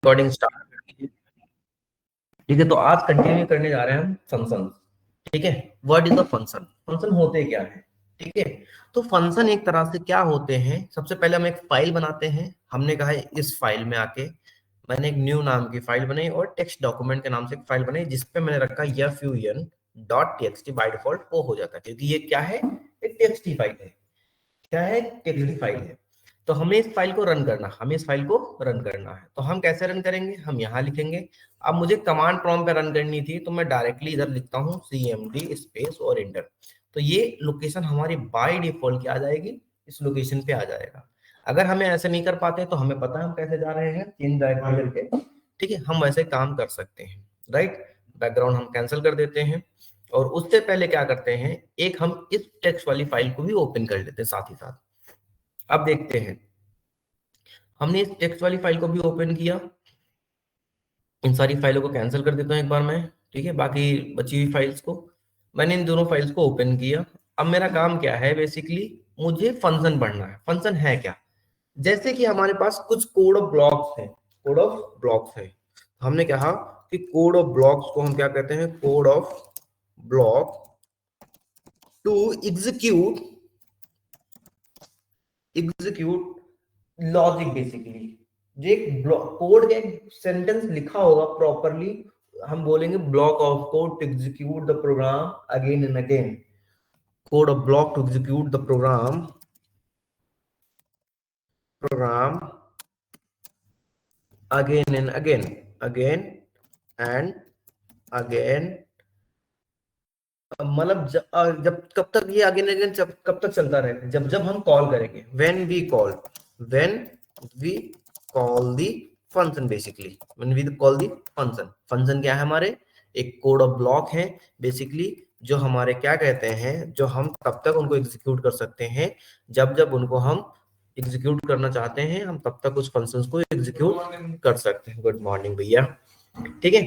Recording start कर दीजिए। ठीक है, तो आज कंटिन्यू करने जा रहे हैं हम फंक्शन। ठीक है, what is the function, function होते क्या है। ठीक है, तो फंक्शन एक तरह से क्या होते हैं, सबसे पहले हम एक फाइल बनाते हैं। हमने कहा है इस फाइल में आके मैंने एक न्यू नाम की फाइल बनाई और टेक्स्ट डॉक्यूमेंट के नाम से एक फाइल बनाई जिसपे मैंने रखा fun dot TXT. By default वो हो जाता है क्योंकि ये क्या है, एक टेक्स्ट फाइल है। क्या है, टेक्स्ट फाइल है। तो हमें इस फाइल को रन करना, हमें इस फाइल को रन करना है। तो हम कैसे रन करेंगे, हम यहाँ लिखेंगे। अब मुझे कमांड प्रॉम्प्ट पे रन करनी थी तो मैं डायरेक्टली इधर लिखता हूँ cmd स्पेस और एंटर। तो ये लोकेशन हमारी बाय डिफॉल्ट क्या आ जाएगी, इस लोकेशन पे आ जाएगा। अगर हमें ऐसे नहीं कर पाते तो हमें पता है हम कैसे जा रहे हैं, चेंज डायरेक्टरी करके। ठीक है, हम वैसे काम कर सकते हैं। राइट, बैकग्राउंड हम कैंसिल कर देते हैं और उससे पहले क्या करते हैं, एक हम इस टेक्स्ट वाली फाइल को भी ओपन कर लेते हैं साथ ही साथ। अब देखते हैं, हमने इस टेक्स्ट वाली फाइल को भी ओपन किया। इन सारी फाइलों को कैंसिल कर देता हूँ एक बार मैं। ठीक है, बाकी बची हुई फाइल्स को मैंने इन दोनों फाइल्स को ओपन किया। अब मेरा काम क्या है, बेसिकली मुझे फंक्शन पढ़ना है। फंक्शन है क्या, जैसे कि हमारे पास कुछ कोड ऑफ ब्लॉक्स है। कोड ऑफ ब्लॉक्स है, हमने कहा कि कोड ऑफ ब्लॉक्स को हम क्या कहते हैं, code of block to execute execute logic. Basically जो एक कोड का एक सेंटेंस लिखा होगा प्रॉपरली, हम बोलेंगे block of code to execute the program again and again. Code of block to execute the program again and again, again and again. मतलब जब कब तक ये अगेन अगेन कब तक चलता रहेगा, जब जब हम कॉल करेंगे, when we call the function. Basically when we call the function, function क्या है हमारे, एक कोड ऑफ ब्लॉक है बेसिकली, जो हमारे क्या कहते हैं, जो हम तब तक उनको एग्जीक्यूट कर सकते हैं जब जब उनको हम एग्जीक्यूट करना चाहते हैं, हम तब तक उस फंक्शंस को एग्जीक्यूट कर सकते हैं। गुड मॉर्निंग भैया। ठीक है,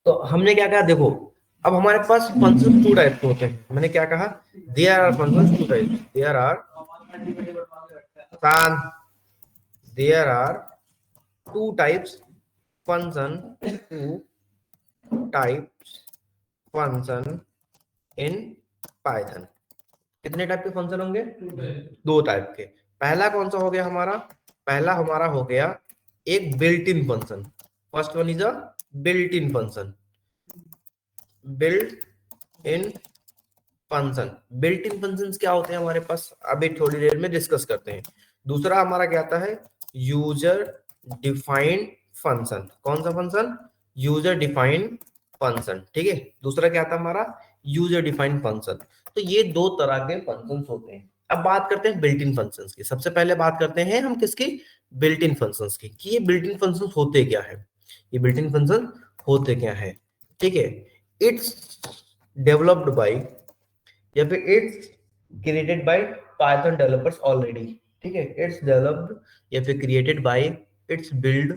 तो हमने क्या कहा, देखो अब हमारे पास फंक्शन टू टाइप के होते हैं। मैंने क्या कहा, there are functions two type, there are two types function, two types function in Python. कितने टाइप के फंक्शन होंगे, दो टाइप के। पहला कौन सा हो गया हमारा, पहला हमारा हो गया एक built in function. First one is a built in function, built in function. Built in functions क्या होते हैं हमारे पास, अभी थोड़ी देर में डिस्कस करते हैं। दूसरा हमारा क्या आता है, यूजर डिफाइंड फंक्शन। कौन सा फंक्शन, यूजर डिफाइंड फंक्शन। ठीक है, दूसरा क्या आता है हमारा, यूजर डिफाइंड फंक्शन। तो ये दो तरह के फंक्शंस होते हैं। अब बात करते हैं बिल्ट इन फंक्शंस की। सबसे पहले बात करते हैं हम किसकी, बिल्ट इन फंक्शंस की, कि ये बिल्ट इन फंक्शंस होते क्या है, ये बिल्ट इन फंक्शन होते क्या है। ठीक है, इट्स डेवलप्ड बाय, या फिर it's created by Python developers already. ठीक है, इट्स डेवलप्ड या फिर created by, it's build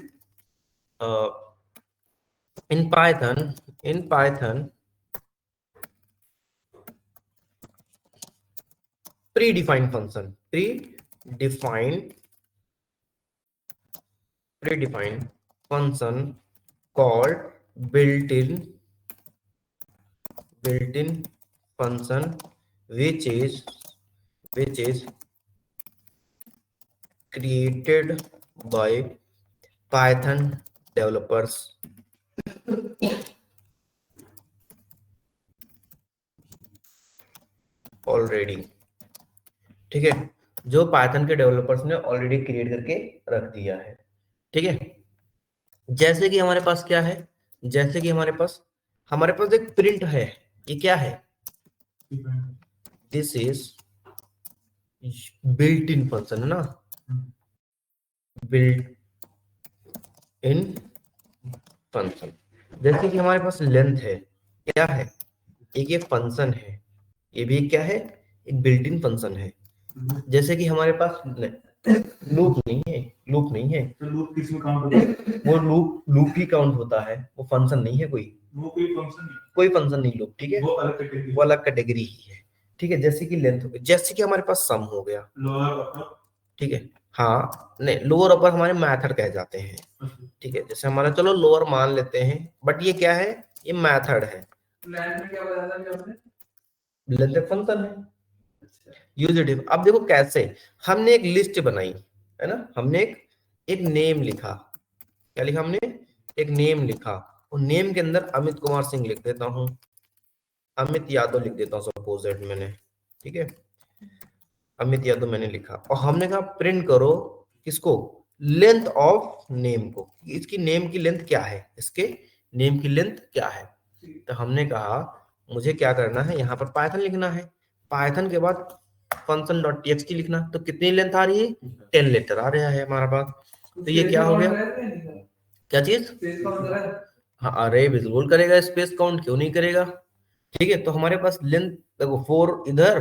in Python predefined function, predefined function called built-in function, which is created by Python developers already. ठीक है, जो Python के डेवलपर्स ने ऑलरेडी क्रिएट करके रख दिया है। ठीक है, जैसे कि हमारे पास क्या है, जैसे कि हमारे पास एक प्रिंट है। ये क्या है, this is built in function है ना, बिल्ट इन फंक्शन। जैसे कि हमारे पास लेंथ है, क्या है, एक ये फंक्शन है, ये भी क्या है, एक बिल्ट इन फंक्शन है। जैसे कि हमारे पास लूप नहीं है, लूप नहीं है, तो लूप किस में काउंट होता है, वो लूप ही काउंट होता है, वो फंक्शन नहीं है कोई, वो कोई फंक्शन नहीं लूप। ठीक है, वो अलग कैटेगरी ही है। ठीक है, जैसे कि लेंथ हो गई, जैसे कि हमारे पास सम हो गया। ठीक है, हाँ नहीं, लोअर अपर हमारे मेथड कह जाते हैं, ठीक है। जैसे हमारा चलो लोअर मान लेते हैं, बट ये क्या है, ये मेथड है। लेंथ में क्या बताया था अभी आपने? लेंथ एक फंक्शन है। Use it. अब देखो कैसे, हमने एक लिस्ट बनाई है ना, हमने एक नेम लिखा। क्या लिखा हमने? एक नेम लिखा, और नेम के अंदर अमित कुमार सिंह लिख देता हूँ, अमित यादव लिख देता हूँ सपोज दैट मैंने, ठीक है, अमित यादव मैंने लिखा। और हमने कहा प्रिंट करो किसको? लेंथ ऑफ नेम को। इसकी नेम की लेंथ क्या है, इसके नेम की लेंथ क्या है। तो हमने कहा मुझे क्या करना है, यहाँ पर पाइथन लिखना है, पाइथन के बाद फंक्शन डॉट टीएक्सटी लिखना। तो कितनी लेंथ आ रही है? 10 लेटर आ रहा है हमारा पास। तो ये क्या हो गया, क्या चीज? हाँ, अरे विजुअल करेगा, स्पेस काउंट क्यों नहीं करेगा? ठीक है, तो हमारे पास लेंथ देखो, 4 इधर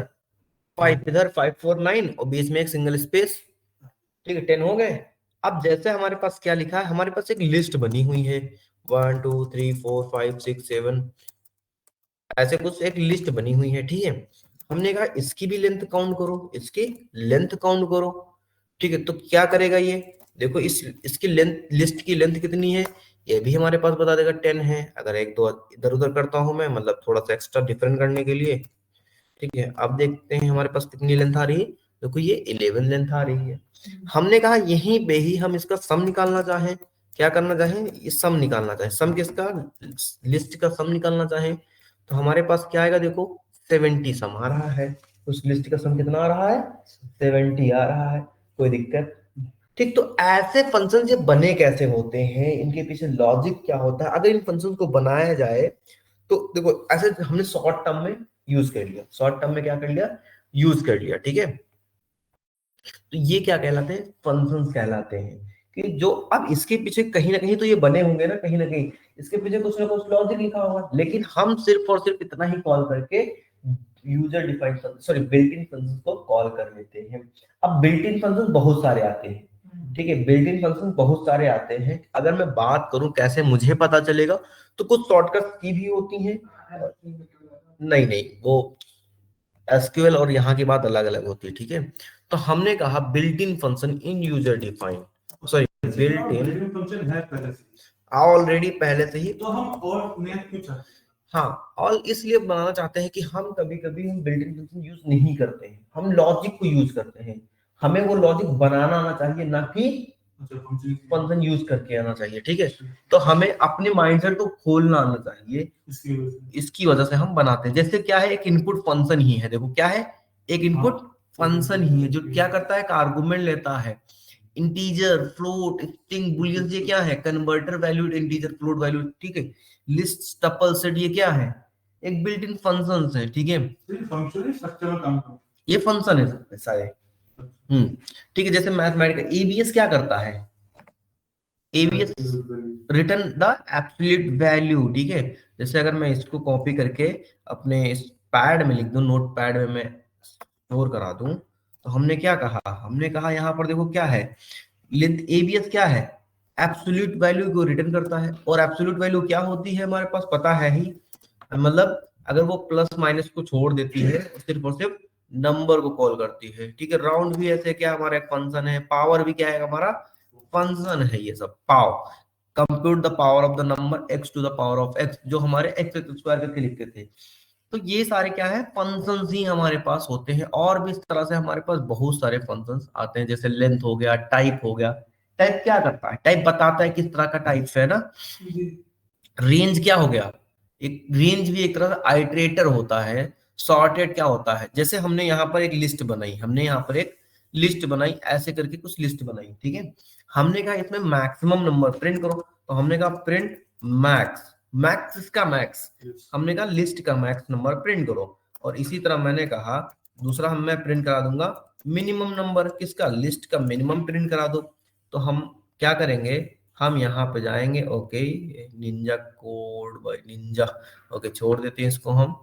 5 इधर, 5 4 9, और बीच में एक सिंगल स्पेस, ठीक है, 10 हो गए। अब जैसे हमारे पास क्या लिखा है, हमारे पास एक लिस्ट बनी हुई है, 1 2 3 4 5 6 7, ऐसे कुछ एक लिस्ट बनी हुई है, ठीक है। हमने कहा इसकी भी लेंथ काउंट करो, इसकी लेंथ काउंट करो, ठीक है। तो क्या करेगा ये, देखो इसकी लेंथ, लिस्ट की लेंथ कितनी है, ये भी हमारे पास बता देगा 10 है। अगर एक दो इधर उधर करता हूं मैं, मतलब थोड़ा सा एक्स्ट्रा डिफरेंट करने के लिए, ठीक है। अब देखते हैं हमारे पास कितनी लेंथ आ रही है, देखो ये 11 लेंथ आ रही है। हमने कहा यहीं पे ही हम इसका सम निकालना चाहें, क्या करना चाहें, ये सम निकालना चाहें, सम किसका, लिस्ट का सम निकालना चाहें, तो हमारे पास क्या आएगा, देखो 70 सम आ रहा है। उस लिस्ट का सम कितना आ रहा है? 70 आ रहा है। कोई दिक्कत? ठीक, तो ऐसे फंक्शन ये बने कैसे होते हैं, इनके पीछे लॉजिक क्या होता है, अगर इन फंक्शन को बनाया जाए तो देखो, ऐसे हमने शॉर्ट टर्म में यूज कर लिया, शॉर्ट टर्म में क्या कर लिया, यूज कर लिया, ठीक है। तो ये क्या कहलाते हैं, फंक्शंस कहलाते हैं। कि जो अब इसके पीछे कहीं ना कहीं तो ये बने होंगे ना कहीं इसके पीछे कुछ ना कुछ लॉजिक लिखा होगा, लेकिन हम सिर्फ और सिर्फ इतना ही कॉल करके user defined, sorry, built in function को कॉल कर लेते हैं। अब बिल्ट इन फंक्शन बहुत सारे आते हैं, ठीक है, बिल्ट इन फंक्शन बहुत सारे आते हैं। अगर मैं बात करूं कैसे मुझे पता चलेगा, तो कुछ शॉर्टकट की भी होती हैं। नहीं नहीं, वो एसक्यूएल और यहाँ की बात अलग अलग होती है, ठीक है। तो हमने कहा built in function in user define, sorry, built in function है पहले से, ऑलरेडी पहले से ही, तो हम और नया क्यों चाहते हैं? हाँ, और इसलिए बनाना चाहते हैं कि हम कभी कभी हम बिल्ट इन फंक्शन यूज नहीं करते हैं, हम लॉजिक को यूज करते हैं। हमें वो लॉजिक बनाना आना चाहिए, ना कि फंक्शन यूज करके आना चाहिए, ठीक है। तो हमें अपने माइंडसेट को खोलना आना चाहिए, इसकी वजह से हम बनाते हैं। जैसे क्या है, एक इनपुट फंक्शन ही है, देखो क्या है, एक इनपुट फंक्शन ही है जो क्या करता है, एक आर्गुमेंट लेता है, इंटीजर, फ्लोट, स्ट्रिंग, बूलियन, ये क्या है, converter valued integer, float value, ठीक है। लिस्ट, टपल, सेट, ये क्या है, एक बिल्ट इन फंक्शंस है, ठीक है। फंक्शन स्ट्रक्चर में काम करता है, ये फंक्शन है सारे। ठीक है। जैसे मैथमेटिकल एबीएस क्या करता है, ABS return the absolute value, ठीक है। जैसे अगर मैं इसको कॉपी करके अपने इस पैड में लिख दूं, नोट पैड में मैं स्टोर करा दूं, तो हमने क्या कहा, हमने कहा यहाँ पर देखो क्या है, लेंथ एबीएस क्या है, एब्सोल्यूट वैल्यू को रिटर्न करता है। और एब्सोल्यूट वैल्यू क्या होती है हमारे पास पता है ही, मतलब अगर वो प्लस माइनस को छोड़ देती है, सिर्फ और सिर्फ नंबर को कॉल करती है, ठीक है। राउंड भी ऐसे क्या हमारा एक फंक्शन है, पावर भी क्या है हमारा फंक्शन है, ये सब pow, compute the power of the number x to the power of x, जो हमारे एक्स स्क्वायर करके लिखते थे। तो ये सारे क्या है, फंक्शंस ही हमारे पास होते हैं। और भी इस तरह से हमारे पास बहुत सारे फंक्शंस आते हैं, जैसे लेंथ हो गया, टाइप हो गया। टाइप क्या करता है, टाइप बताता है किस तरह का टाइप है ना। रेंज क्या हो गया, एक रेंज भी एक तरह का आइटरेटर होता है। सॉर्टेड क्या होता है, जैसे हमने यहाँ पर एक लिस्ट बनाई, हमने यहाँ पर एक लिस्ट बनाई, ऐसे करके कुछ लिस्ट बनाई, ठीक है। हमने कहा इसमें मैक्सिमम नंबर प्रिंट करो, तो हमने कहा प्रिंट मैक्स, मैक्स इसका मैक्स, हमने कहा लिस्ट का मैक्स नंबर प्रिंट करो। और इसी तरह मैंने कहा दूसरा हम मैं प्रिंट करा दूंगा मिनिमम नंबर, किसका, लिस्ट का मिनिमम प्रिंट करा दो। तो हम क्या करेंगे, हम यहाँ पे जाएंगे, okay, ninja code by ninja, okay, छोड़ देते हैं इसको हम,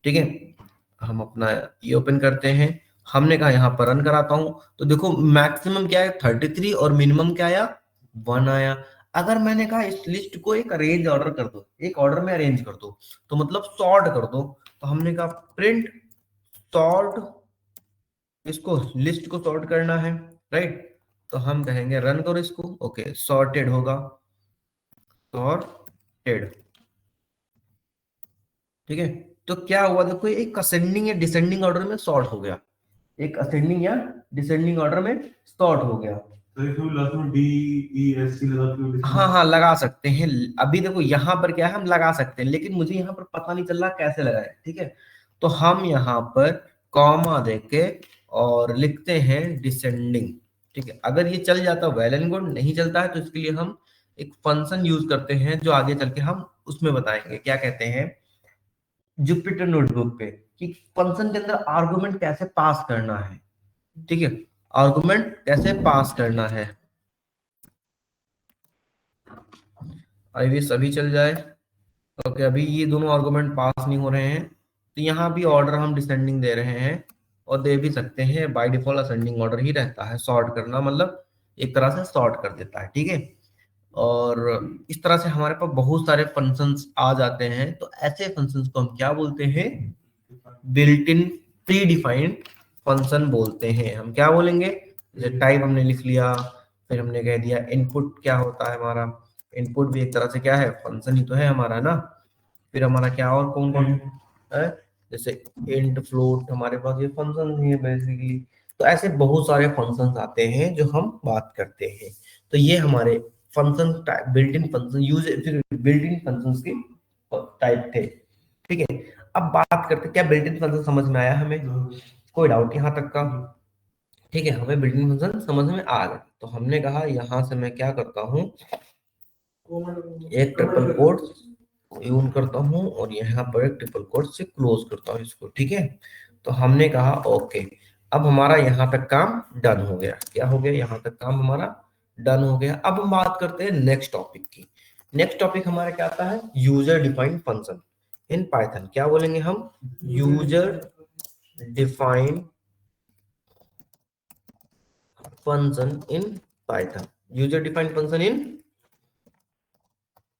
ठीक है। हम अपना ये ओपन करते हैं, हमने कहा यहाँ पर रन कराता हूं, तो देखो मैक्सिमम क्या है 33 और मिनिमम क्या आया 1 आया। अगर मैंने कहा इस लिस्ट को एक अरेंज ऑर्डर कर दो, एक ऑर्डर में अरेंज कर दो, तो मतलब सॉर्ट कर दो, तो हमने कहा प्रिंट सॉर्ट, इसको लिस्ट को सॉर्ट करना है, राइट। तो हम कहेंगे रन करो इसको, ओके सॉर्टेड होगा, सॉर्टेड, ठीक है। तो क्या हुआ देखो, एक असेंडिंग या डिसेंडिंग ऑर्डर में सॉर्ट हो गया, एक असेंडिंग या डिसेंडिंग ऑर्डर में सॉर्ट हो गया। डी ई एस सी लगा, हाँ हाँ लगा सकते हैं। अभी देखो यहाँ पर क्या है, हम लगा सकते हैं, लेकिन मुझे यहाँ पर पता नहीं चल रहा कैसे लगाए, ठीक है। तो हम यहाँ पर कॉमा देके और लिखते हैं डिसेंडिंग, ठीक है। अगर ये चल जाता वेल एंड गुड, नहीं चलता है तो इसके लिए हम एक फंक्शन यूज करते हैं जो आगे चल के हम उसमें बताएंगे, क्या कहते हैं, जुपिटर नोटबुक पे, कि फंक्शन के अंदर आर्गुमेंट कैसे पास करना है, ठीक है, आर्गुमेंट कैसे पास करना है। आई विश अभी चल जाए। ओके अभी ये दोनों आर्गुमेंट पास नहीं हो रहे हैं, तो यहाँ भी ऑर्डर हम डिसेंडिंग दे रहे हैं, और दे भी सकते हैं, बाय डिफॉल्ट असेंडिंग ऑर्डर ही रहता है। सॉर्ट करना मतलब एक तरह से सॉर्ट कर देता है, ठीक है। और इस तरह से हमारे पास बहुत सारे फंक्शंस आ जाते हैं। तो ऐसे फंक्शंस को हम क्या बोलते हैं, built in pre defined function बोलते हैं। हम क्या बोलेंगे, जैसे टाइप हमने लिख लिया, फिर हमने कह दिया इनपुट क्या होता है हमारा, इनपुट भी एक तरह से क्या है, फंक्शन ही तो है हमारा ना। फिर हमारा क्या और कौन कौन है, जैसे इंट फ्लोट, हमारे पास ये फंक्शन ही है बेसिकली। तो ऐसे बहुत सारे फंक्शंस आते हैं जो हम बात करते हैं। तो ये हमारे function built in function use, फिर बिल्ट इन फंक्शंस के टाइप थे, ठीक है। अब बात करते क्या बिल्ट इन फंक्शन समझ में आया हमें, कोई डाउट यहाँ तक का, ठीक है। हमें बिल्ट इन फंक्शन समझ में आ गया। तो हमने कहा यहाँ से मैं क्या करता हूँ, एक ट्रिपल कोट यूज करता हूँ और यहाँ पर एक ट्रिपल कोट से क्लोज करता हूँ इसको, ठीक है। तो हमने कहा ओके, अब हमारा यहाँ तक काम डन हो गया। क्या हो गया, यहाँ तक काम हमारा डन हो गया। अब हम बात करते हैं नेक्स्ट टॉपिक की। नेक्स्ट टॉपिक हमारा क्या आता है, user defined function in Python. क्या बोलेंगे हम, user defined function in Python, user defined function in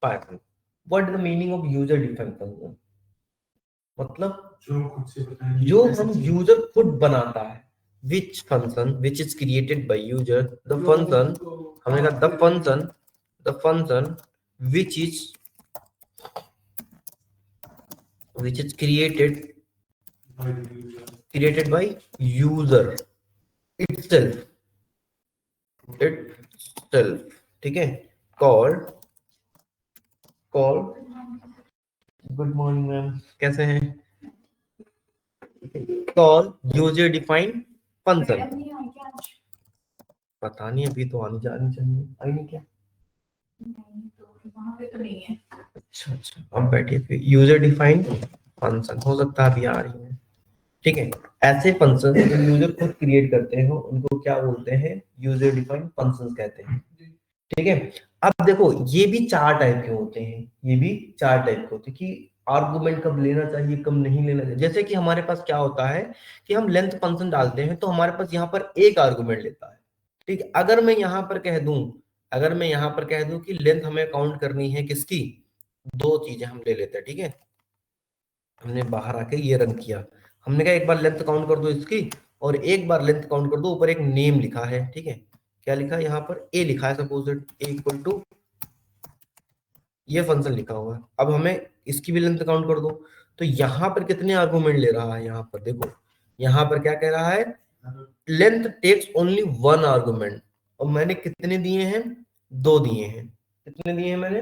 Python. What is the meaning of user defined function, मतलब जो हम यूजर खुद बनाता है, which function which is created by user, the function, हमने कहा the function which is created by user itself, ठीक है, कॉल्ड गुड मॉर्निंग मैम, कैसे हैं, कॉल यूजर डिफाइंड फंक्शन। पता नहीं, अभी तो आनी जानी चाहिए, आई नहीं क्या, वहां पे तो नहीं है। अच्छा अच्छा, अब बैठिए फिर, यूजर डिफाइंड फंक्शन हो सकता है अभी आ रही है, ठीक है। ऐसे फंक्शन जो यूजर खुद क्रिएट करते हैं उनको क्या बोलते हैं, यूजर डिफाइंड फंक्शंस कहते हैं, ठीक है। अब देखो ये भी चार टाइप के होते हैं, ये भी चार टाइप के होते हैं कि आर्गुमेंट कब लेना चाहिए कब नहीं लेना चाहिए। जैसे कि हमारे पास क्या होता है कि हम लेंथ फंक्शन डालते हैं तो हमारे पास यहाँ पर एक आर्गुमेंट लेता है, ठीक है। अगर मैं यहाँ पर कह दूं कि लेंथ हमें काउंट करनी है किसकी, दो चीजें हम ले लेते हैं, ठीक है। हमने बाहर आके ये रन किया, हमने कहा एक बार लेंथ काउंट कर दो इसकी, और एक बार लेंथ काउंट कर दो, ऊपर एक नेम लिखा है, ठीक है। क्या लिखा है यहाँ पर, ए लिखा है, सपोज ए इक्वल टू ये फंक्शन लिखा हुआ है। अब हमें इसकी भी लेंथ काउंट कर दो, तो यहाँ पर कितने आर्गुमेंट ले रहा है, यहाँ पर देखो, यहाँ पर क्या कह रहा है, length takes only one argument, और मैंने कितने दिए हैं, दो दिए हैं, कितने दिए हैं मैंने,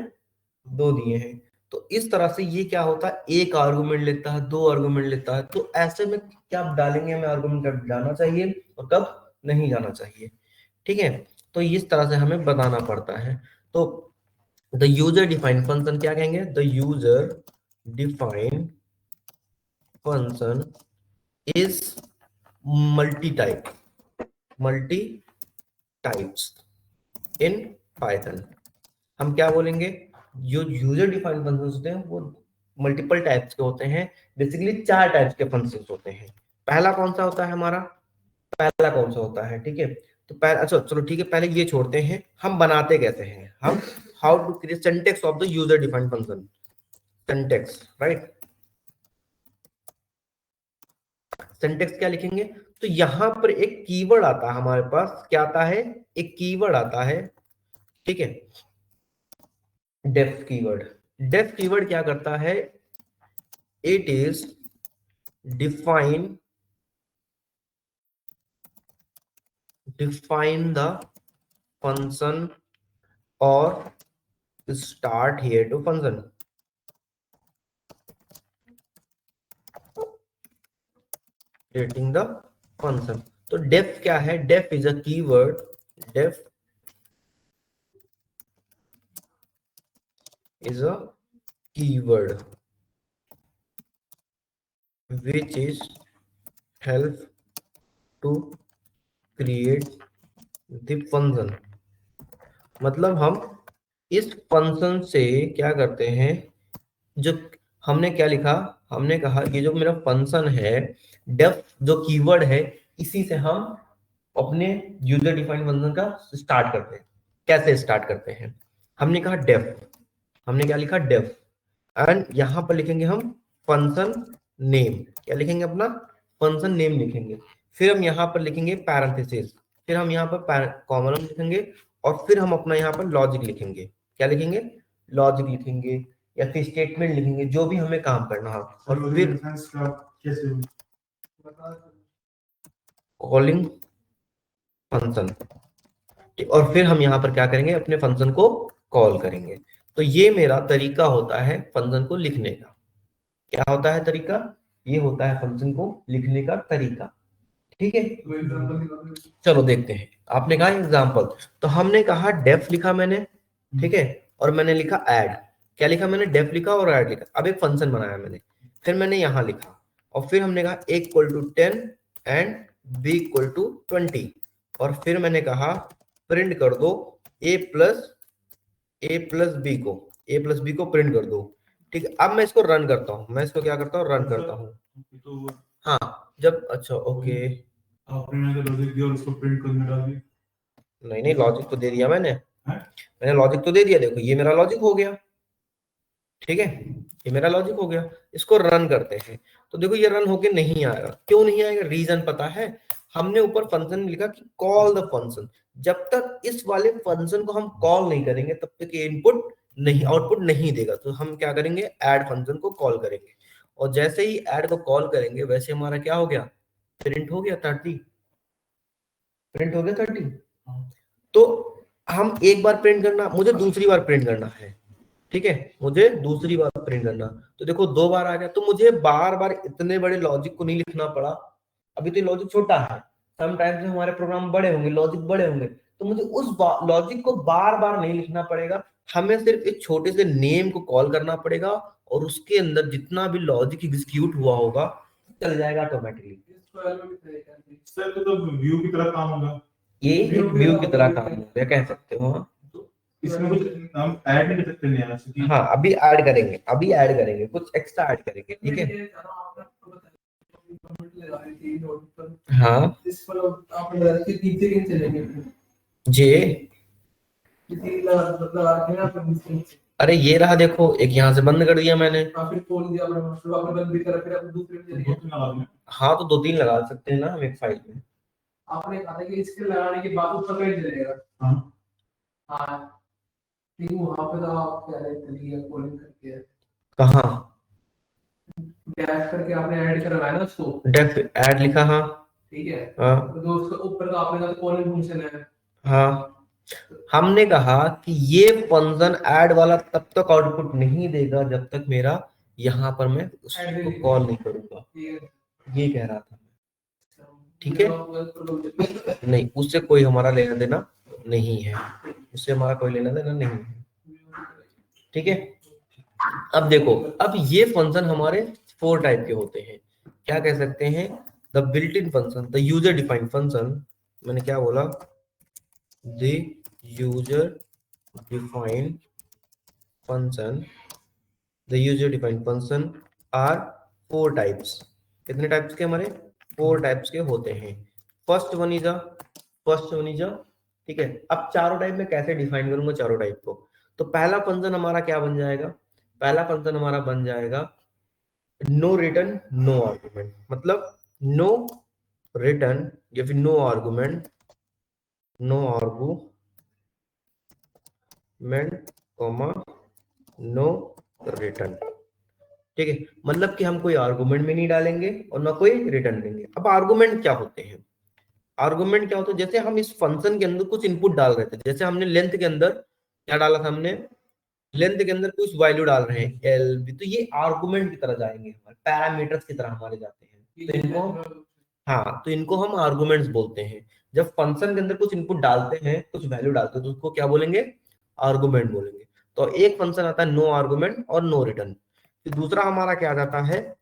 दो दिए हैं। तो इस तरह से ये क्या होता है, एक आर्गुमेंट लेता है, दो आर्गुमेंट लेता है। तो ऐसे में क्या डालेंगे, हमें आर्गुमेंट कब जाना चाहिए और कब नहीं जाना चाहिए, ठीक है। तो इस तरह से हमें बताना पड़ता है। तो द यूजर डिफाइंड फंक्शन क्या कहेंगे, the user defined function is multi types in Python. हम क्या बोलेंगे, जो यूजर डिफाइंड फंक्शंस होते हैं वो मल्टीपल टाइप्स के होते हैं, बेसिकली चार टाइप्स के फंक्शंस होते हैं। पहला कौन सा होता है हमारा, पहला कौन सा होता है, ठीक है। तो पहले, अच्छा चलो ठीक है, पहले ये छोड़ते हैं, हम बनाते कैसे हैं, हम how to create syntax of the user defined function, syntax, right. Syntax क्या लिखेंगे, तो यहां पर एक कीवर्ड आता है हमारे पास, क्या आता है, एक कीवर्ड आता है, ठीक है, डेफ कीवर्ड। डेफ कीवर्ड क्या करता है, it is define the function और start here to function. Creating the function. तो डेफ क्या है, def is a keyword, def is a keyword which is help to create the function। मतलब हम इस फंक्शन से क्या करते हैं, जो हमने क्या लिखा, हमने कहा ये जो मेरा फंक्शन है, डेफ जो कीवर्ड है, इसी से हम अपने यूजर डिफाइंड फंक्शन का स्टार्ट करते हैं। कैसे स्टार्ट करते हैं, हमने कहा डेफ, हमने क्या लिखा, डेफ, एंड यहां पर लिखेंगे हम फंक्शन नेम। क्या लिखेंगे, अपना फंक्शन नेम लिखेंगे। फिर हम यहाँ पर लिखेंगे पैरेंथेसिस, फिर हम यहाँ पर कॉमन लिखेंगे, और फिर हम अपना यहाँ पर लॉजिक लिखेंगे। क्या लिखेंगे, लॉजिक लिखेंगे, या फिर स्टेटमेंट लिखेंगे, जो भी हमें काम करना हो। और फिर कॉलिंग फंक्शन, और फिर हम यहाँ पर क्या करेंगे, अपने फंक्शन को कॉल करेंगे। तो ये मेरा तरीका होता है फंक्शन को लिखने का। क्या होता है तरीका, ये होता है फंक्शन को लिखने का तरीका, ठीक है। चलो देखते हैं, आपने कहा एग्जांपल, तो हमने कहा डेफ लिखा मैंने, ठीक है, और मैंने लिखा ऐड। क्या लिखा मैंने, डेफ लिखा और ऐड लिखा। अब एक फंक्शन बनाया मैंने, फिर मैंने यहां लिखा, और फिर हमने कहा a equal to 10 and b equal to 20, और फिर मैंने कहा प्रिंट कर दो a प्लस b को प्रिंट कर दो, ठीक है। अब मैं इसको रन करता हूँ, मैं इसको क्या करता हूँ, रन करता हूँ। हाँ जब, अच्छा ओके, आपने लॉजिक दिया और उसको प्रिंट करने डाल दिया। नहीं लॉजिक तो दे दिया मैंने लॉजिक तो दे दिया। देखो ये मेरा लॉजिक हो गया, ठीक है, ये मेरा लॉजिक हो गया। इसको रन करते हैं, तो देखो ये रन होके नहीं आएगा। क्यों नहीं आएगा, रीजन पता है, हमने ऊपर फंक्शन में लिखा कि कॉल द फंक्शन। जब तक इस वाले फंक्शन को हम कॉल नहीं करेंगे, तब तक ये इनपुट नहीं, आउटपुट नहीं देगा। तो हम क्या करेंगे, ऐड फंक्शन को कॉल करेंगे, और जैसे ही ऐड को कॉल करेंगे, वैसे हमारा क्या हो गया, प्रिंट हो गया 30, प्रिंट हो गया 30। तो हम एक बार प्रिंट करना, मुझे दूसरी बार प्रिंट करना है, ठीक है, मुझे दूसरी बार प्रिंट करना। तो देखो 2 बार आ गया, तो मुझे बार बार इतने बड़े लॉजिक को नहीं लिखना पड़ा। अभी तो लॉजिक छोटा है, समटाइम्स हमारे प्रोग्राम बड़े होंगे, लॉजिक बड़े होंगे, तो मुझे उस लॉजिक को बार बार नहीं लिखना पड़ेगा। हमें सिर्फ एक छोटे से नेम को कॉल करना पड़ेगा, और उसके अंदर जितना भी लॉजिक एग्जीक्यूट हुआ होगा चल जाएगा ऑटोमेटिकली। तो व्यू की तरह काम होगा, ये एक व्यू की तरह काम होगा, कह सकते हो। हाँ, इसमें कुछ हम ऐड नहीं कर सकते, नहीं आना चाहिए। हाँ अभी ऐड करेंगे, अभी ऐड करेंगे, कुछ एक्स्ट्रा ऐड करेंगे, ठीक है। हाँ जे, अरे ये रहा देखो, एक यहाँ से बंद कर दिया मैंने। हाँ तो 2-3 लगा सकते हैं ना हम एक फाइल में। आपने कहा था कि इसके लगाने के बाद ऊपर पेज चलेगा। हाँ लेकिन वहां पे तो आप क्या तरीके कॉलिंग करके, कहाँ डेफ करके आपने ऐड करवाया ना उसको, डेफ ऐड लिखा, हाँ ठीक है। हाँ तो उसके ऊपर का आपने कहा कॉलिंग फंक्शन है। हाँ हमने कहा कि ये फंक्शन ऐड वाला तब तक आउटपुट नहीं देगा जब तक मेरा यहाँ पर मैं उसको कॉल नहीं करूंगा, ये कह रहा था, ठीक है। नहीं उससे कोई हमारा लेना देना नहीं है, उससे हमारा कोई लेना देना नहीं है, ठीक है। अब देखो, अब ये फंक्शन हमारे 4 टाइप के होते हैं। क्या कह सकते हैं, the built in function, the user defined function, मैंने क्या बोला, the user defined function, the user defined function are 4 types. कितने टाइप्स के हमारे, 4 टाइप्स के होते हैं। फर्स्ट वन इज ठीक है। अब चारों टाइप में कैसे डिफाइन करूंगा चारों टाइप को, तो पहला फंक्शन हमारा क्या बन जाएगा, पहला फंक्शन हमारा बन जाएगा नो रिटर्न नो आर्गुमेंट, मतलब नो रिटर्न या फिर no argument, no argument comma no return. ठीक है, मतलब कि हम कोई आर्गुमेंट में नहीं डालेंगे और ना कोई रिटर्न देंगे। अब आर्गुमेंट क्या होते हैं? आर्गुमेंट क्या होता है? जैसे हम इस फंक्शन के अंदर कुछ इनपुट डाल रहे थे, जैसे हमने लेंथ के अंदर क्या डाला था, हमने लेंथ के अंदर कुछ वैल्यू डाल रहे हैं एल बी, तो ये आर्गुमेंट की तरह जाएंगे, हमारे पैरामीटर्स की तरह हमारे जाते हैं, तो इनको, हाँ, तो इनको हम आर्गुमेंट्स बोलते हैं। जब फंक्शन के अंदर कुछ इनपुट डालते हैं, कुछ वैल्यू डालते हैं, तो उसको क्या बोलेंगे? आर्गुमेंट बोलेंगे। तो एक फंक्शन आता है नो आर्गुमेंट और नो रिटर्न। फिर दूसरा हमारा क्या आ जाता है?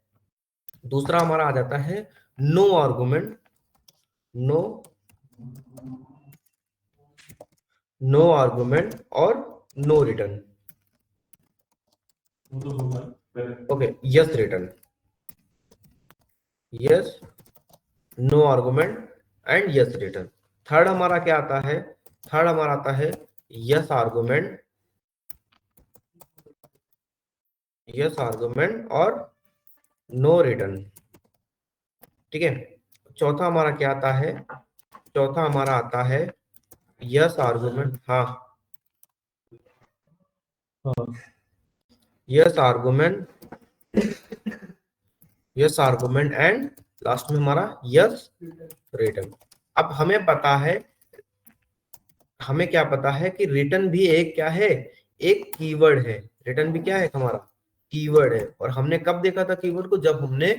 दूसरा हमारा आ जाता है no argument, no no argument और नो रिटर्न। वो तो होगा पहले। Okay, yes return, yes no argument and yes return. Third हमारा क्या आता है? थर्ड हमारा आता है यस आर्गुमेंट, यस आर्गुमेंट और नो रिटर्न। ठीक है, चौथा हमारा क्या आता है? चौथा हमारा आता है यस आर्गुमेंट, हाँ हाँ, yes argument, yes argument and last में हमारा यस रिटर्न। अब हमें पता है, हमें क्या पता है कि रिटर्न भी एक क्या है? एक कीवर्ड है। रिटर्न भी क्या है हमारा? कीवर्ड है। और हमने कब देखा था कीवर्ड को? जब हमने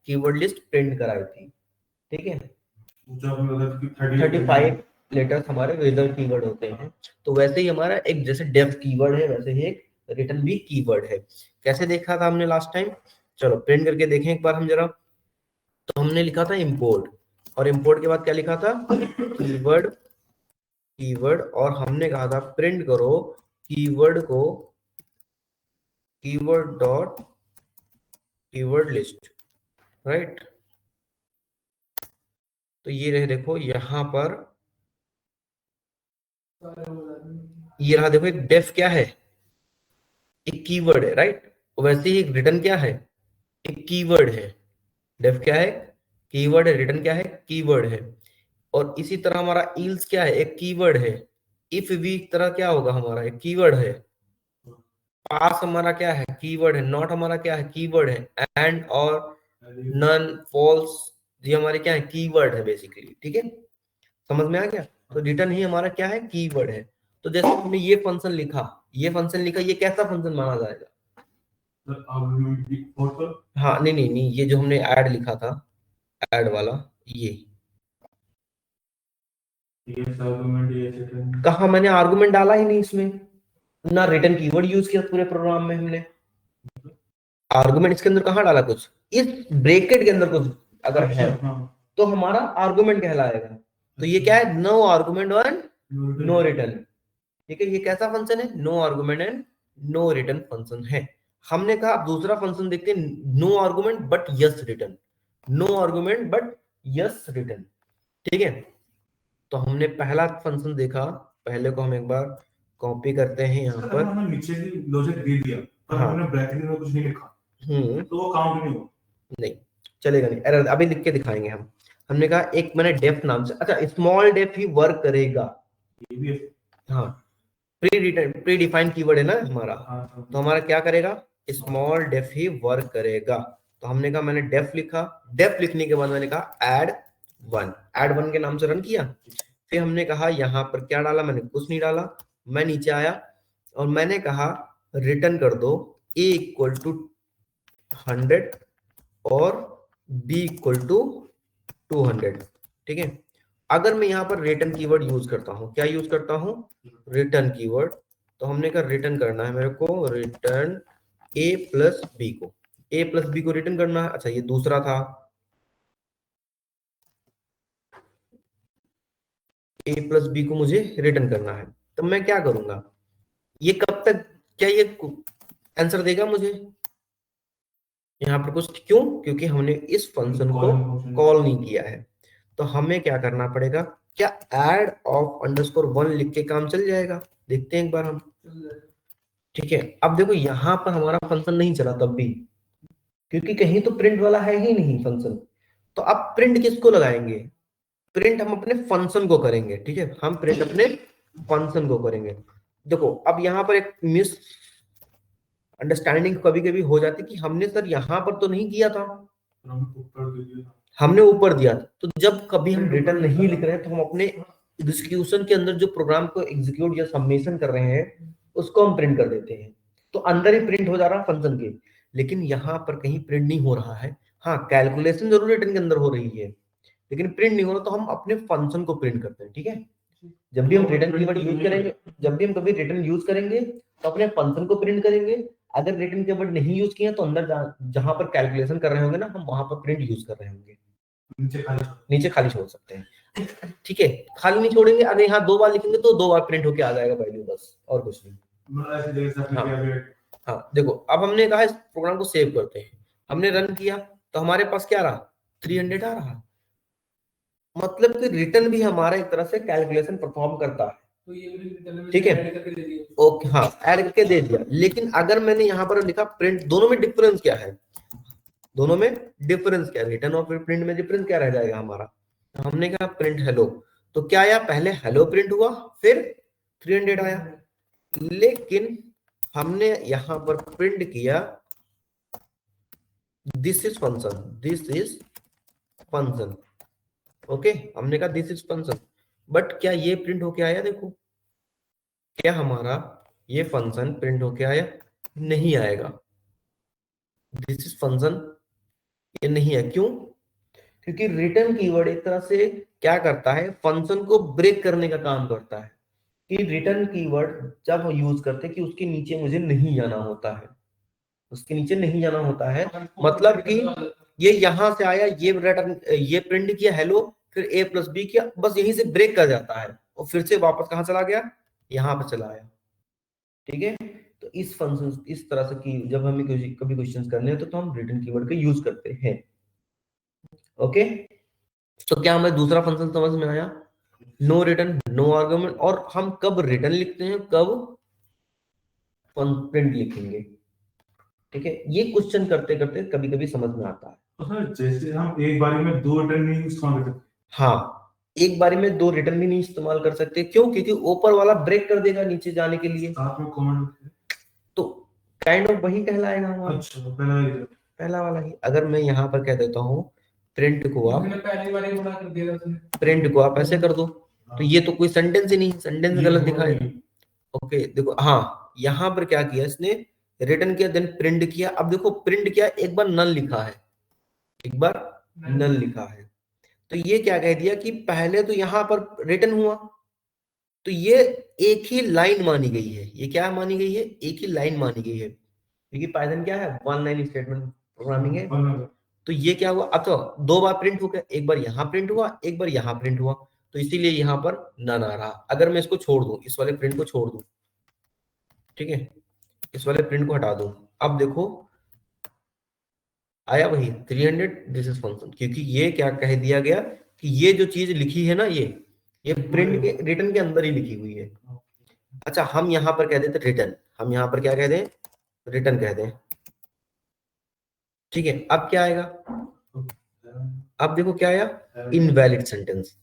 कीवर्ड लिस्ट प्रिंट कराई थी। ठीक है, जब हमें लगा कि 35 लेटर्स हमारे रिजल्ट कीवर्ड होते हैं। तो वैसे ही हमारा एक जैसे डेफ कीवर्ड है, वैसे ही एक रिटर्न भी कीवर्ड है। कैसे देखा था हमने लास्ट टाइम? चलो प्रिंट करके देखें एक बार हम जरा। तो हमने लिखा था इंपोर्ट, और इंपोर्ट के बाद क्या लिखा था? कीवर्ड, कीवर्ड, और हमने कहा था प्रिंट करो कीवर्ड को, keyword dot keyword list, right. तो ये रहे, देखो यहाँ पर ये रहा, देखो एक डेफ क्या है? एक कीवर्ड है, राइट। वैसे ही एक रिटर्न क्या है? एक कीवर्ड है। डेफ क्या है? कीवर्ड है। रिटर्न क्या है? कीवर्ड है। और इसी तरह हमारा इल्स क्या है? एक कीवर्ड है। इफ भी एक तरह क्या होगा? हमारा एक कीवर्ड है। पास हमारा क्या है? कीवर्ड है। नॉट हमारा क्या है? कीवर्ड है। एंड और नन, फॉल्स, ये हमारे क्या है? कीवर्ड है बेसिकली। ठीक है, समझ में आ गया? तो रिटर्न ही हमारा क्या है? कीवर्ड है। तो जैसे हमने ये फंक्शन लिखा, ये फंक्शन लिखा, ये कैसा फंक्शन माना जाएगा? हाँ, नहीं नहीं नहीं, ये जो हमने ऐड लिखा था, ऐड वाला, ये कहा मैंने आर्गुमेंट डाला ही नहीं इसमें, ना रिटर्न कीवर्ड यूज किया पूरे प्रोग्राम में हमने। आर्गुमेंट इसके अंदर कहाँ डाला? कुछ इस ब्रैकेट के अंदर कुछ अगर है तो हमारा आर्गुमेंट कहलाएगा। तो ये क्या है? No argument and no return. ठीक है, ये कैसा फंक्शन है? No argument and no return function है। हमने कहा अब दूसरा फंक्शन देखते हैं, no argument but yes return, no argument but yes return. ठीक है, तो हमने पहला फंक्शन देखा, पहले को हम एक बार कॉपी करते हैं यहाँ पर। हमने नीचे की लॉजिक दे दिया पर हाँ, हमने ब्रैकेट में कुछ नहीं लिखा तो वो काउंट नहीं हुआ। नहीं चलेगा, नहीं एरर अभी लिख के दिखाएंगे हम। हमने कहा एक मैंने डेफ नाम से, अच्छा स्मॉल डेफ ही वर्क करेगा। ये भी है। हाँ, प्री डिफाइंड कीवर्ड है ना हमारा, तो हमारा क्या करेगा? स्मॉल डेफ ही वर्क करेगा। तो हमने कहा, मैंने डेफ लिखा, डेफ लिखने के बाद मैंने कहा ऐड वन, ऐड वन के नाम से रन किया। फिर हमने कहा यहाँ पर क्या डाला? मैंने कुछ नहीं डाला। मैं नीचे आया और मैंने कहा रिटर्न कर दो a इक्वल टू 100 और b इक्वल टू 200। ठीक है, अगर मैं यहाँ पर रिटर्न कीवर्ड यूज करता हूँ, क्या यूज करता हूँ? Return keyword. तो हमने कहा रिटर्न करना है मेरे को, रिटर्न a प्लस बी को, a प्लस बी को रिटर्न करना है। अच्छा, ये दूसरा था, a प्लस बी को मुझे रिटर्न करना है। तो मैं क्या करूंगा? ये कब तक, क्या ये आंसर देगा मुझे? यहाँ पर कुछ, क्यों? क्योंकि हमने इस फंक्शन को कॉल नहीं किया है। तो हमें क्या करना पड़ेगा? क्या ऐड ऑफ अंडरस्कोर वन लिख के काम चल जाएगा? देखते हैं एक बार हम। ठीक है, अब देखो यहाँ पर हमारा फंक्शन नहीं चला तब भी, क्योंकि कहीं तो प्रिंट वाला है ही नहीं फंक्शन। तो अब प्रिंट किसको लगाएंगे? प्रिंट हम अपने फंक्शन को करेंगे, ठीक है, हम प्रिंट अपने फंक्शन को करेंगे। देखो अब यहाँ पर एक मिस अंडरस्टैंडिंग कभी कभी हो जाती कि हमने सर यहाँ पर तो नहीं किया था, हमने ऊपर दिया था। तो जब कभी हम रिटर्न नहीं लिख रहे हैं तो हम अपने एग्जीक्यूशन के अंदर जो प्रोग्राम को एग्जीक्यूट या सबमिशन कर रहे हैं उसको हम प्रिंट कर देते हैं, तो अंदर ही प्रिंट हो जा रहा है फंक्शन के, लेकिन यहाँ पर कहीं प्रिंट नहीं हो रहा है। हाँ, कैलकुलेशन जरूर रिटर्न के अंदर हो रही है लेकिन प्रिंट नहीं हो रहा, तो हम अपने फंक्शन को प्रिंट करते हैं, ठीक है। जब भी हम रिटर्न कीवर्ड यूज करेंगे, जब भी हम कभी रिटर्न यूज करेंगे तो अपने फंक्शन को प्रिंट करेंगे। अगर रिटर्न कीवर्ड नहीं यूज किया तो अंदर जहां पर कैलकुलेशन कर रहे होंगे ना, हम वहां पर प्रिंट यूज कर रहे होंगे, नीचे खाली छोड़ सकते हैं, ठीक है। खाली नहीं छोड़ेंगे, अगर यहाँ 2 बार लिखेंगे तो 2 बार प्रिंट होके आ जाएगा वैल्यू, बस और कुछ नहीं। हाँ देखो, अब हमने कहा इस प्रोग्राम को सेव करते हैं, हमने रन किया तो हमारे पास क्या रहा, 300 आ रहा। मतलब कि रिटर्न भी हमारा एक तरह से कैलकुलेशन परफॉर्म करता है, तो ये ठीक है। ओके, हाँ ऐड करके दे दिया। लेकिन अगर मैंने यहाँ पर लिखा प्रिंट, दोनों में डिफरेंस क्या है, दोनों में डिफरेंस क्या है, रिटर्न और प्रिंट में डिफरेंस क्या रह जाएगा हमारा। तो हमने कहा प्रिंट हेलो, तो क्या आया, पहले हेलो प्रिंट हुआ फिर 300 आया। लेकिन हमने यहां पर प्रिंट किया this is function, this is function, okay. हमने कहा दिस इज फंक्शन, बट क्या ये प्रिंट होके आया, देखो क्या हमारा ये फंक्शन प्रिंट होके आया, नहीं आएगा। दिस इज फंक्शन ये नहीं है, क्यों? क्योंकि रिटर्न कीवर्ड एक तरह से क्या करता है, फंक्शन को ब्रेक करने का काम करता है। कि रिटर्न कीवर्ड जब हम यूज करते हैं कि उसके नीचे मुझे नहीं जाना होता है, उसके नीचे नहीं जाना होता है, मतलब कि ये यहां से आया, ये रिटर्न, ये प्रिंट किया हेलो, फिर ए प्लस बी किया, बस यहीं से ब्रेक कर जाता है और फिर से वापस कहां चला गया, यहां पे चला आया, ठीक है। तो इस फंक्शन इस तरह से कि जब हमें कभी क्वेश्चंस करने हैं तो हम रिटर्न कीवर्ड का यूज करते हैं, ओके। तो क्या हमें दूसरा फंक्शन समझ में आया, नो रिटर्न नो आर्गुमेंट, और हम कब रिटर्न लिखते हैं, कब प्रिंट लिखेंगे, ठीक है। ये क्वेश्चन करते करते कभी कभी समझ में आता है। तो सर जैसे हम एक बारी में 2 रिटर्न नहीं इस्तेमाल कर सकते। हाँ, एक बारी में 2 रिटर्न भी नहीं इस्तेमाल कर सकते, क्यों? क्योंकि ऊपर वाला ब्रेक कर देगा नीचे जाने के लिए, साथ में कमेंट, तो काइंड ऑफ वही कहलाएगा हमारा। अच्छा पहला वाला ही। अगर मैं यहाँ पर कह देता हूँ प्रिंट को आप, पहली बार ही बना कर दिया था, प्रिंट को आप ऐसे कर दो, तो ये तो कोई सेंटेंस ही नहीं, सेंटेंस गलत दिखाएगा, ओके। देखो हाँ, यहाँ पर क्या किया इसने, रिटर्न किया देन प्रिंट किया। अब देखो प्रिंट किया, एक बार नल लिखा है, एक बार नल लिखा है, तो ये क्या कह दिया कि पहले तो यहाँ पर रिटर्न हुआ, तो ये एक ही लाइन मानी गई है, ये क्या मानी गई है, एक ही लाइन मानी गई है, क्योंकि पाइथन क्या है, 1 लाइन स्टेटमेंट प्रोग्रामिंग है। तो ये क्या हुआ, अब तो 2 बार प्रिंट हो गया, एक बार यहाँ प्रिंट हुआ, एक बार यहाँ प्रिंट हुआ, तो इसीलिए यहाँ पर नन आ रहा। अगर मैं इसको छोड़ दूं, इस वाले प्रिंट को छोड़ दूं, ठीक है, इस वाले प्रिंट को हटा दूं, अब देखो आया वही 300, दिस इज फंक्शन, क्योंकि ये क्या कह दिया गया कि ये जो चीज लिखी है ना, ये प्रिंट के रिटर्न के अंदर ही लिखी हुई है। अच्छा, हम यहाँ पर कह देते रिटर्न, हम यहाँ पर क्या कह दें, रिटर्न कह दें, ठीक है। अब क्या आएगा, अब देखो क्या आया, इनवैलिड सेंटेंस,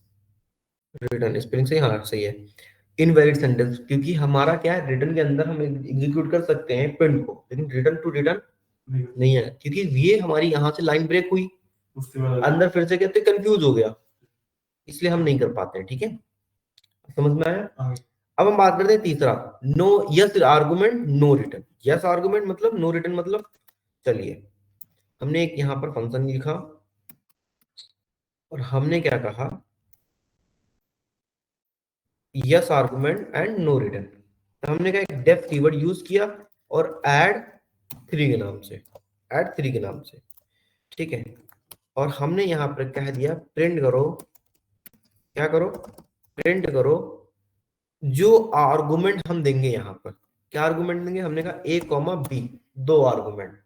रिटर्न स्पेलिंग से, हाँ सही है, इनवैलिड सेंटेंस, क्योंकि हमारा क्या है, रिटर्न के अंदर हम एग्जीक्यूट कर सकते हैं प्रिंट को, लेकिन रिटर्न टू रिटर्न नहीं है, क्योंकि ये हमारी यहाँ से लाइन ब्रेक हुई, उसके बाद अंदर फिर से कहते कंफ्यूज हो गया, इसलिए हम नहीं कर पाते हैं, ठीक है। समझ में आया। अब हम बात करते हैं तीसरा, no yes argument no return. Yes argument मतलब नो रिटर्न मतलब, चलिए हमने एक यहाँ पर फंक्शन लिखा और हमने क्या कहा, yes argument and no return, तो हमने कहा एक डेफ कीवर्ड यूज किया और ऐड 3 के नाम से, ऐड 3 के नाम से, ठीक है। और हमने यहाँ पर कह दिया प्रिंट करो, क्या करो, प्रिंट करो जो आर्गुमेंट हम देंगे, यहाँ पर क्या आर्गुमेंट देंगे, हमने कहा a कॉमा बी, 2 आर्गुमेंट,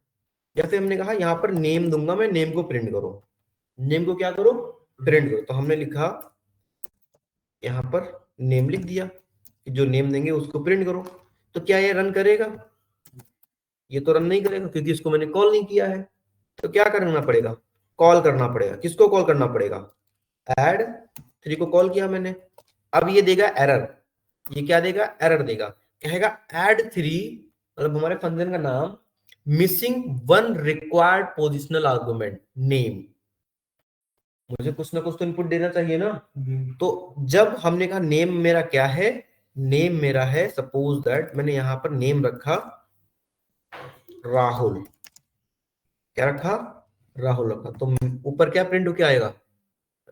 या फिर हमने कहा यहाँ पर नेम दूंगा मैं, नेम को प्रिंट करो, नेम को क्या करो, प्रिंट करो। तो हमने लिखा यहाँ पर नेम लिख दिया, जो नेम देंगे उसको प्रिंट करो। तो क्या ये रन करेगा, ये तो रन नहीं करेगा क्योंकि इसको मैंने कॉल नहीं किया है। तो क्या करना पड़ेगा, कॉल करना पड़ेगा। किसको कॉल करना पड़ेगा? ऐड 3 को कॉल किया मैंने, अब ये देगा एरर। ये क्या देगा? एरर देगा। कहेगा ऐड 3, मतलब हमारे फंक्शन का नाम, missing 1 required positional argument name. मुझे कुछ ना कुछ तो इनपुट देना चाहिए ना। तो जब हमने कहा नेम मेरा क्या है, नेम मेरा है, सपोज दैट मैंने यहां पर नेम रखा राहुल। क्या रखा? राहुल रखा। तो ऊपर क्या प्रिंट होके आएगा?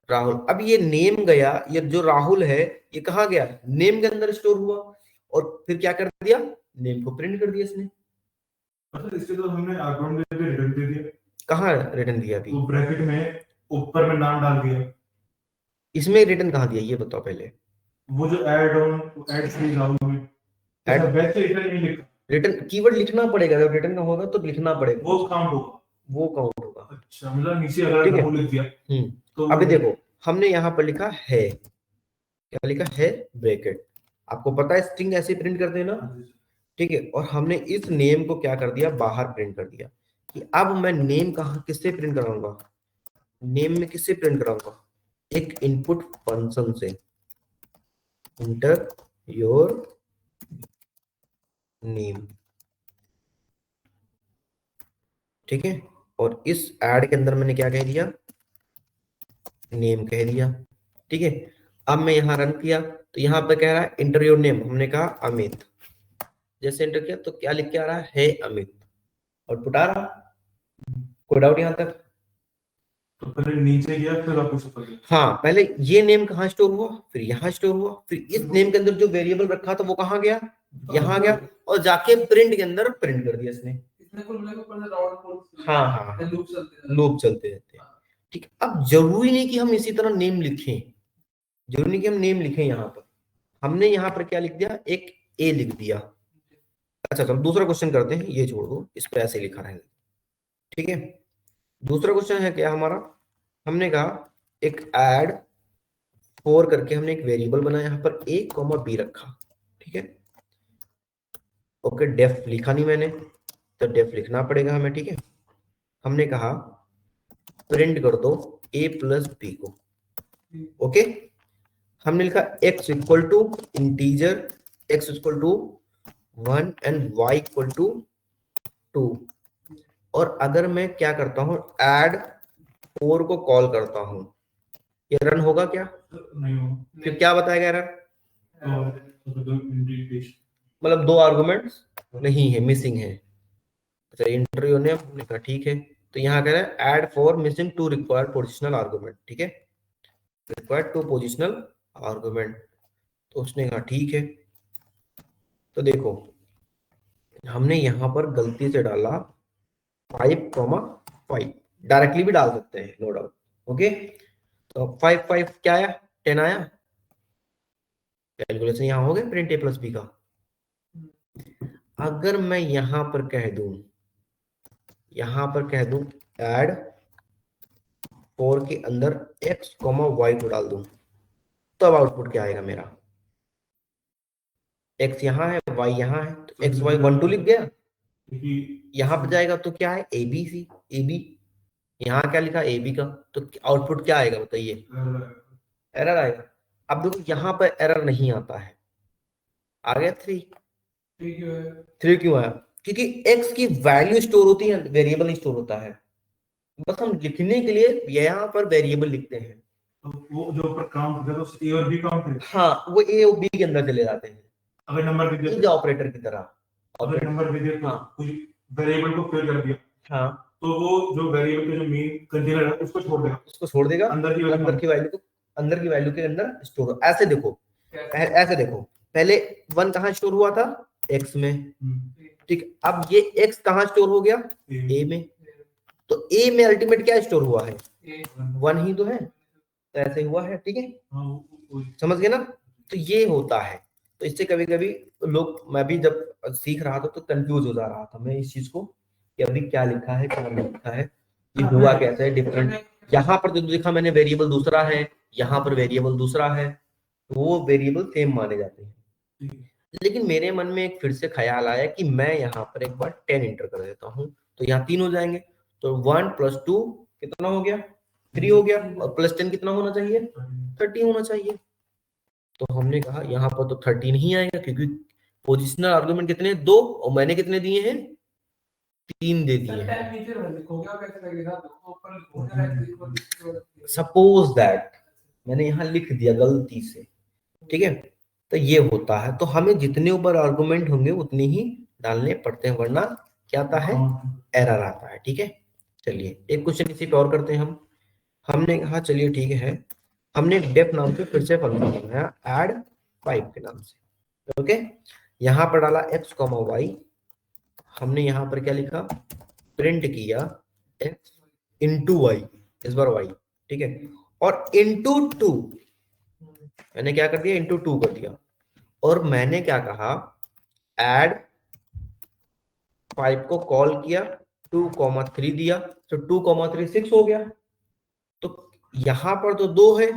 राहुल। अब ये नेम गया, ये जो राहुल है ये कहाँ गया? नेम के अंदर स्टोर हुआ, और फिर क्या कर दिया? नेम को प्रिंट कर दिया इसने। मतलब इसके तो हमने आर्गुमेंट में रिटर्न दे दिया। कहाँ रिटर्न दिया अभी? तो ब्रैकेट में ऊपर में नाम डाल दिया। इसमें रिटर्न कहाँ दिया ये बताओ पहले। वो जो add on add three Rahul में Add- ऐसा वैसे रिटर्न नहीं लिखा, रिटर्न कीवर्ड लिखना पड़ेगा, जब रिटर्न का होगा तो लिखना पड़ेगा, वो काउंट होगा। वो काउंट होगा। अच्छा, मतलब नीचे अगर ठीक है। राहुल लिख दिया तो अभी देखो हमने यहाँ पर लिखा है, क्या लिखा है? ब्रैकेट। आपको पता है स्ट्रिंग ऐसे प्रिंट करते हैं ना, ठीक है। और हमने इस नेम को क्या कर दिया? बाहर प्रिंट कर दिया। कि अब मैं नेम कहाँ किससे प्रिंट कराऊंगा? नेम में किससे प्रिंट कराऊंगा? एक इनपुट फंक्शन से, इंटर योर नेम, ठीक है। और इस ऐड के अंदर मैंने क्या कह दिया? नेम कह दिया, ठीक है। अब मैं यहां रन किया तो यहाँ पे कह रहा है इंटर योर नेम, हमने कहा अमित। जैसे एंटर किया तो क्या लिख के आ रहा है? अमित। आउटपुट आ रहा। कोई डाउट यहाँ तक? तो पहले नीचे गया फिर वापस ऊपर गया। हाँ, पहले ये नेम कहाँ स्टोर हुआ, फिर यहाँ स्टोर हुआ, फिर इस नेम के अंदर जो वेरिएबल रखा था वो कहाँ गया? यहाँ गया, और जाके प्रिंट के अंदर प्रिंट कर दिया इसने। इसमें कुल मिलाकर ऊपर से राउंड फोर हाँ हाँ, लूप चलते हैं। लूप चलते रहते हैं। ठीक है। अब जरूरी नहीं कि हम इसी तरह नेम लिखें, जरूरी नहीं कि हम नेम लिखें। यहाँ पर हमने यहाँ पर क्या लिख दिया? एक ए लिख दिया। अच्छा चलो दूसरा क्वेश्चन करते हैं, ये छोड़ दो, इस पे ऐसे लिखा रहेगा, ठीक है। दूसरा क्वेश्चन है क्या हमारा? हमने कहा एक ऐड 4 करके हमने एक वेरिएबल बनाया, यहाँ पर a कॉमा b रखा, ठीक है। ओके, डेफ लिखा नहीं मैंने, तो डेफ लिखना पड़ेगा हमें, ठीक है। हमने कहा प्रिंट कर दो a प्लस बी को, ओके। हमने लिखा x equal to integer, x equal to 1 and y equal to 2। और अगर मैं क्या करता हूं, ऐड 4 को कॉल करता हूं, ये रन होगा क्या? नहीं हो फिर क्या बताएगा एरर? तो इंडिकेशन मतलब 2 आर्गुमेंट्स नहीं है, मिसिंग है। अच्छा, इंटरव्यू ने हमने कहा ठीक है, तो यहाँ कह रहा है add 4 missing 2 required positional argument, ठीक है, रिक्वायर्ड 2 पोजिशनल आर्गुमेंट। तो उसने कहा ठीक है। तो देखो हमने यहाँ पर गलती से डाला 5,5, डायरेक्टली भी डाल सकते हैं, नो डाउट, ओके। तो 5 क्या आया? 10 आया। कैलकुलेशन यहाँ हो गया प्रिंट a प्लस बी का। अगर मैं यहां पर कह दूं, ऐड 4 के अंदर x y को डाल दूं, तब आउटपुट क्या आएगा मेरा? x यहाँ है, y यहाँ है, तो x y 1 2 लिख गया। क्योंकि यहाँ पर जाएगा तो क्या है? ABC, AB। यहाँ क्या लिखा? AB का। तो आउटपुट क्या आएगा बताइए? एरर आएगा। अब देखो यहाँ पर एरर नहीं आता है, आ गया 3। ठीक है। 3 क्यों आया? क्योंकि x की वैल्यू स्टोर होती है, वेरिएबल नहीं स्टोर होता है। बस हम लिखने के लिए यहाँ पर वेरिएबल लिखते हैं। तो वो जो ऊपर काउंट करेगा तो ए और बी काउंट करेगा। हाँ, वो ए और बी के अंदर चले जाते हैं, अगर नंबर दे दिया इज ऑपरेटर की तरह। अगर नंबर दे दिया तो हाँ। कुछ वेरिएबल को फिल कर दिया हाँ, तो वो जो वेरिएबल के जो मेन कंटेनर है उसको छोड़ देगा, उसको छोड़ देगा, अंदर की अंदर की वैल्यू के अंदर स्टोर। ऐसे देखो, कैसे? ऐसे देखो, पहले 1 कहाँ स्टोर हुआ था? x में, ठीक। अब ये x कहाँ स्टोर हो गया? a में। तो a में अल्टीमेट क्या स्टोर हुआ है? 1 ही तो है, तो ऐसे हुआ है, ठीक है, समझ गए ना। तो ये होता है। तो इससे कभी कभी लोग, मैं भी जब सीख रहा था तो कंफ्यूज हो जा रहा था मैं इस चीज को, कि अभी क्या लिखा है, क्या नहीं लिखा है, ये हुआ कैसे है डिफरेंट। यहाँ पर जो लिखा मैंने वेरिएबल दूसरा है, यहाँ पर वेरिएबल दूसरा है, वो वेरिएबल सेम माने जाते हैं। लेकिन मेरे मन में एक फिर से ख्याल आया कि मैं यहाँ पर एक बार 10 इंटर कर देता हूँ, तो यहाँ 3 हो जाएंगे। तो 1 + 2 कितना हो गया 3 हो गया, और +10 कितना होना चाहिए 30 होना चाहिए। तो हमने कहा यहाँ पर तो 30 नहीं आएगा, क्योंकि पोजिशनल आर्गुमेंट कितने 2 और मैंने कितने दिए हैं 3 दे दिए सर हैं। टाइम नीचे लिखोगे और कैसे लगेगा तो ऊपर लिखोगे राइट सपोज दैट मैंने यहाँ लिख दिया गलती से, ठीक है, तो ये होता है। तो हमें जितने ऊपर आर्गुमेंट होंगे उतने ही डालने पड़ते हैं, वरना क्या आता है एरर आता है। ठीक है, चलिए एक क्वेश्चन इसी पे और करते हैं हम। हमने कहा चलिए ठीक है, हमने डेफ नाम से फिर से फंक्शन बनाया ऐड 5 के नाम से। ओके, यहाँ पर डाला x, y, हमने यहाँ पर क्या लिखा प्रिंट किया x इंटू वाई, इस बार y, ठीक है, और इंटू 2 मैंने क्या कर दिया इंटू 2 कर दिया, और मैंने क्या कहा ऐड 5 को कॉल किया 2,3 दिया, तो 2,3 6 हो गया। तो यहां पर तो 2 है,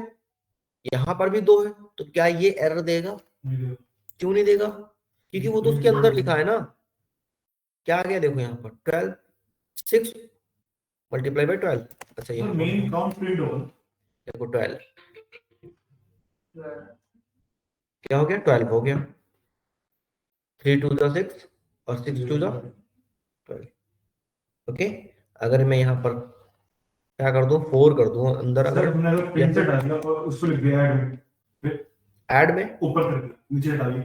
यहां पर भी 2 है, तो क्या ये एरर देगा? क्यों नहीं देगा? क्योंकि वो तो उसके अंदर लिखा है ना। क्या आ गया देखो यहाँ पर 12 6 मल्टीप्लाई बाय 12। अच्छा ये मेन काउंट प्रिंट होगा। देखो 12 क्या हो गया 12 हो गया, 3 2 द 6 और 6 2 द 12। ओके, अगर मैं यहाँ पर क्या कर दूं 4 कर दूं अंदर, सर अगर तुमने अगर प्रिंट से डाल दिया और उसको लिख दिया ऐड में ऊपर कर दिया नीचे हटा दिया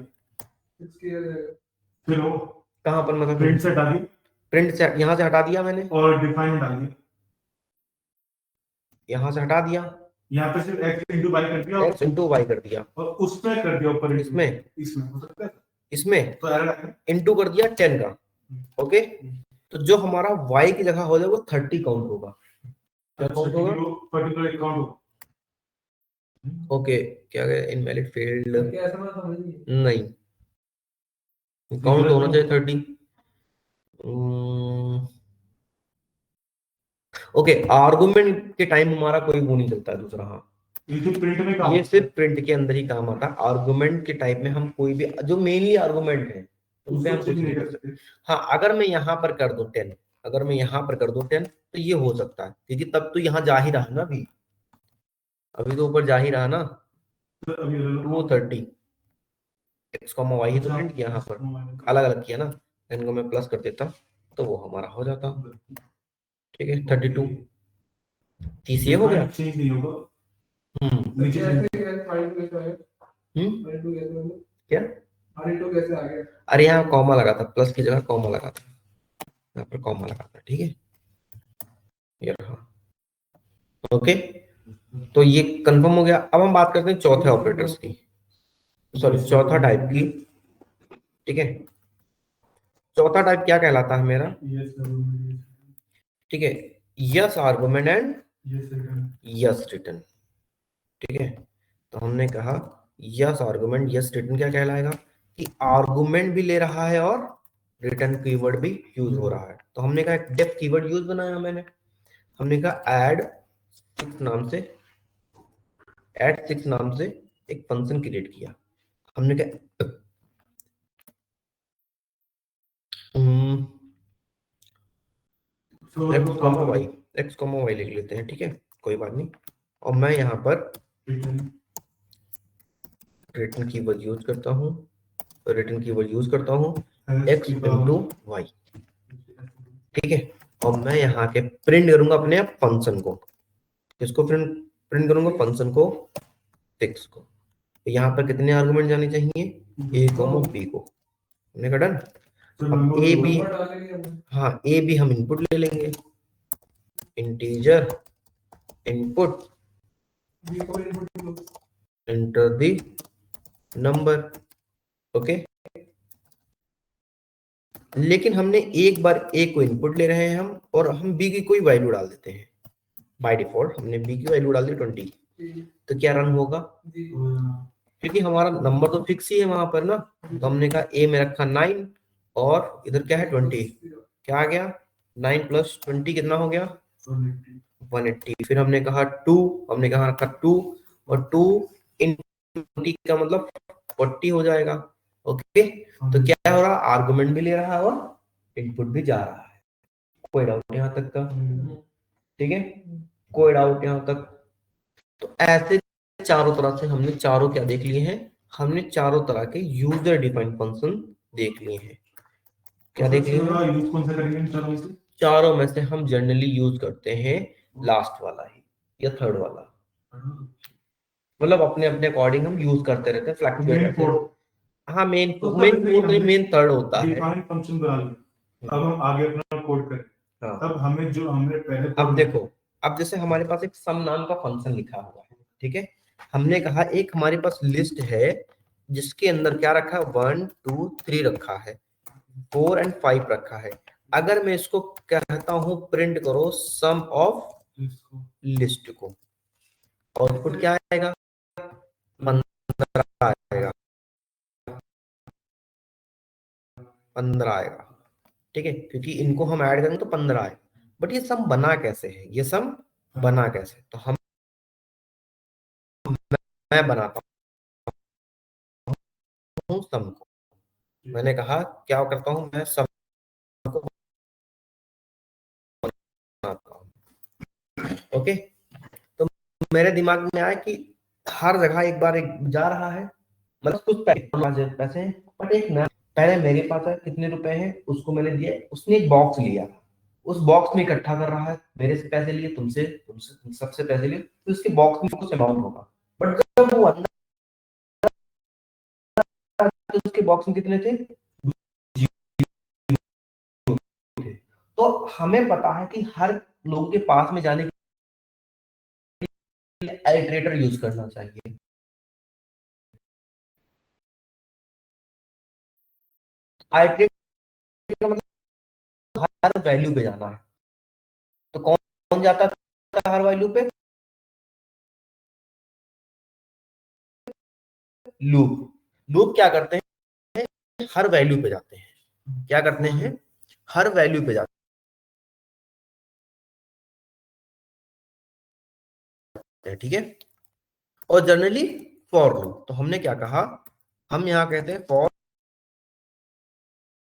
फिर वो कहाँ पर मतलब प्रिंट से हटा दिया प्रिंट से यहाँ से हटा दिया मैंने, और डिफाइन डाल दिया, यहाँ से हटा दिया, यहाँ पे सिर्फ x इंटू वाई कर दिया x इंटू वाई कर दिया, और उसमें कर दिया ऊपर इसमें इसमें हो सकता है इसमें तो एरर आएगा। इंटू कर दिया 10 का। ओके, तो जो हमारा y की जगह हो जाए वो 30 काउंट होगा। क्या काउंट होगा? पर्टिकुलर अकाउंट होगा। ओके, क्या गया इनवैलिड फील्ड कैसे मैं समझ नहीं नहीं, काउंट होना चाहिए 30। ओके, आर्गुमेंट के टाइम हमारा कोई वो नहीं चलता है दूसरा। हाँ, ये तो प्रिंट में काम ये सिर्फ प्रिंट के अंदर ही काम आता है। आर्गुमेंट के टाइप में हम कोई भी जो मेनली आर्गुमेंट है उनपे हम कुछ नहीं कर सकते। हाँ, अगर मैं यहाँ पर कर दूं 10, अगर मैं यहाँ पर कर दूं 10 तो ये हो सकता है, क्योंकि तब तो यहाँ जा ही रहा है ना, अभी तो ऊपर जा ही रहा ना 230 x, y ही तो प्रिंट किया, यहाँ पर अलग अलग किया ना, इनको मैं प्लस कर देता तो वो हमारा हो जाता। ठीक है, 32 30 ये हो गया। चेंज नहीं होगा नीचे क्या? कैसे आ गया? अरे यहाँ कॉमा लगा था, प्लस की जगह कॉमा लगा था, यहाँ पर कॉमा लगा था। ठीक है, ये रहा। ओके, तो ये कंफर्म हो गया। अब हम बात करते हैं चौथे ऑपरेटर्स की, सॉरी चौथा टाइप की। ठीक है, चौथा टाइप क्या कहलाता है मेरा? ठीक है, yes argument and yes return. ठीक है, तो हमने कहा यस आर्गुमेंट यस रिटर्न क्या कहलाएगा कि आर्गुमेंट भी ले रहा है और रिटर्न कीवर्ड भी यूज हो रहा है। तो हमने कहा डेफ कीवर्ड यूज बनाया मैंने, हमने कहा ऐड 6 नाम से एक फंक्शन क्रिएट किया। हमने कहा एक्स कॉमा वाई लिख लेते हैं। ठीक है, कोई बात नहीं। और मैं यहाँ पर रिटर्न कीवर्ड यूज करता हूँ, एक्स इंटू वाई। ठीक है, और मैं यहाँ के प्रिंट करूंगा अपने फंक्शन को, किसको प्रिंट करूंगा? फंक्शन को, 6 को। तो यहाँ पर कितने आर्गुमेंट जाने चाहिए? ए को बी को। हमने कहा डन। अब ए बी, हाँ ए बी हम इनपुट ले लेंगे, integer input enter the number. Okay, लेकिन हमने एक बार ए को इनपुट ले रहे हैं हम, और हम बी की कोई वैल्यू डाल देते हैं। बाय डिफॉल्ट हमने बी की वैल्यू डाल दी 20, तो क्या रन होगा? क्योंकि हमारा नंबर तो फिक्स ही है वहां पर ना। तो हमने कहा ए में रखा 9 और इधर क्या है 20, क्या आ गया 9 + 20 कितना हो गया 180। फिर हमने कहा 2, हमने कहा रखा 2 और 2 इन 20 का मतलब 40 हो जाएगा। ओके, तो क्या हो रहा? आर्गुमेंट भी ले रहा है और इनपुट भी जा रहा है। कोई डाउट यहाँ तक का? ठीक है, कोई डाउट यहाँ तक? तो ऐसे चारों तरह से हमने चारों क्या देख लिए हैं, हमने चारों तरह के यूजर डिफाइंड फंक्शन देख लिए हैं। क्या देख लिए हैं? यूज कौन सा करेंगे इन चारों में से? चारों में से हम जनरली यूज करते हैं लास्ट वाला ही या थर्ड वाला, मतलब अपने अपने अकॉर्डिंग हम यूज करते रहते हैं, फ्लैक्चुएट मेन करते हैं। कोड हाँ, मेन तो मेन सबसे कोड नहीं, हमने मेन थर्ड होता है। डिफाइन फंक्शन बना लिया, अब हम आगे अपना कोड करें। हाँ, तब हमें जो हमने पहले अब कोड देखो, अब जैसे हमारे पास एक सम नाम का फंक्शन लिखा हुआ है, ठीक है, हमने कहा एक हमारे पास लिस्ट है जिसके अंदर क्या रखा है, 1 2 3 रखा है, 4 और 5 रखा है। अगर मैं इसको कहता हूं प्रिंट करो सम ऑफ लिस्ट को, आउटपुट क्या आएगा, 15 आएगा, 15 आएगा, ठीक है, क्योंकि इनको हम ऐड करेंगे तो 15 आएगा। बट ये सम बना कैसे है, ये सम बना कैसे, तो हम मैं बनाता हूँ सम को, मैंने कहा क्या करता हूँ, मैं सम को बनाता हूँ। ओके, तो मेरे दिमाग में आया कि हर जगह एक बार एक जा रहा है, मतलब कुछ पैसे हैं, बट एक ना, पहले मेरे पास है कितने रुपए हैं, उसको मैंने दिए, उसने एक बॉक्स लिया, उस बॉक्स में इकट्ठा कर रहा है, मेरे से पैसे लिए, तुमसे तुमसे तुम सबसे पैसे लिए, तो उसके बॉक्स में कुछ अमाउंट होगा। बट जब वो अंदर, तो उसके बॉक्स में कितने थे, थे। तो हमें पता है कि हर लोगों के पास में जाने के लिए आइटरेटर यूज करना चाहिए। आइटरेटर का मतलब हर वैल्यू पे जाना है, तो कौन कौन जाता था हर वैल्यू पे, लूप। लूप क्या करते हैं, हर वैल्यू पे जाते हैं, क्या करते हैं, हर वैल्यू पे जाते हैं, ठीक है। और जनरली फॉर लूप, तो हमने क्या कहा, हम यहाँ कहते हैं फॉर,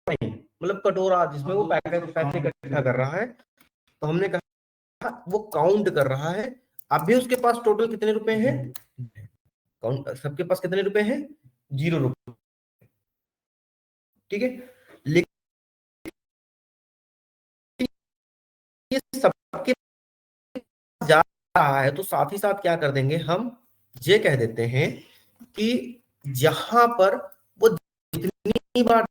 मतलब कटोरा जिसमें वो पैसे इकट्ठा कर रहा है, तो हमने कहा वो काउंट कर रहा है, अभी उसके पास टोटल कितने रुपए हैं, काउंट, सबके पास कितने रुपए हैं, 0 रुपए, ठीक है। लेकिन ये सबके पास जा रहा है, तो साथ ही साथ क्या कर देंगे हम, ये कह देते हैं कि जहां पर वो जितनी बार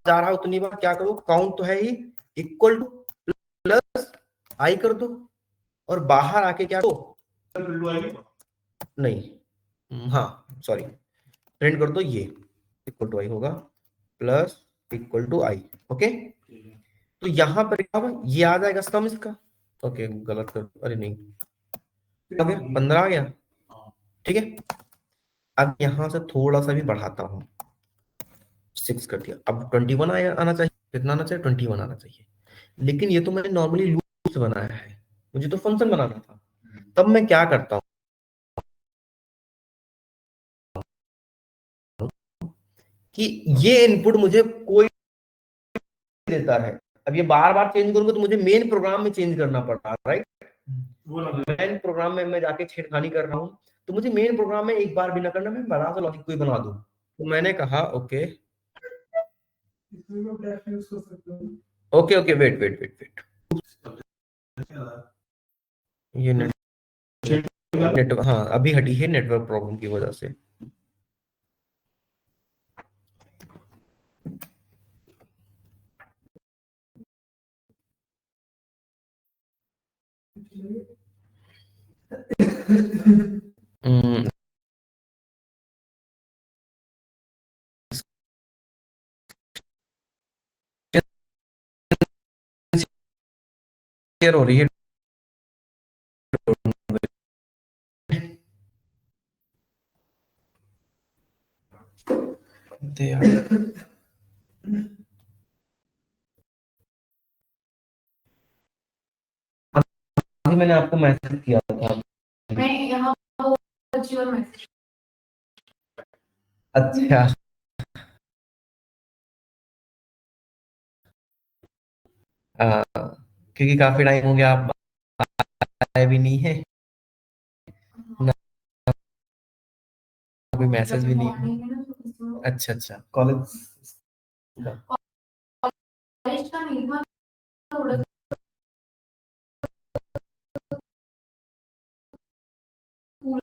जा रहा है उतनी बार क्या करो, काउंट तो है ही, इक्वल टू प्लस आई कर दो, और बाहर आके क्या करो, नहीं, हाँ सॉरी, प्रिंट कर दो ये, इक्वल टू आई होगा, plus equal to i, okay. तो यहां पर क्या होगा, ये आ जाएगा सम इसका, ओके गलत कर, अरे नहीं, आ गया 15 आ गया, ठीक है। अब यहां से थोड़ा सा भी बढ़ाता हूँ, 6 कर दिया, अब 21 आना चाहिए, कितना आना चाहिए, 21 आना चाहिए। लेकिन ये तो मैंने नॉर्मली लूप से बनाया है, मुझे तो फंक्शन बनाना था। तब मैं क्या करता हूँ कि ये इनपुट मुझे कोई देता है, अब ये बार बार चेंज करूंगा तो मुझे मेन प्रोग्राम में चेंज करना पड़ रहा है, राइट। मेन प्रोग्राम में मैं जाके छेड़खानी कर रहा हूँ, तो मुझे मेन प्रोग्राम में एक बार भी ना करना, मैं बड़ा सा लॉजिक कोई बना दूं। तो मैंने कहा ओके इसमें भी डैश यूज कर सकते हो। Okay okay, wait wait wait wait, ये नेटवर्क, हाँ अभी हटी है नेटवर्क प्रॉब्लम की वजह से। हम्म, शेयर हो रही है, दे यार। अभी मैंने आपको मैसेज किया था, मैं यहाँ वर्चुअल मैसेज अच्छा क्योंकि काफी टाइम हो गया, आप आया भी नहीं है, ना कोई मैसेज भी नहीं है। मॉर्निंग में ना तो किसी को अच्छा अच्छा, कॉलेज कॉलेज का नहीं था, थोड़ा स्कूल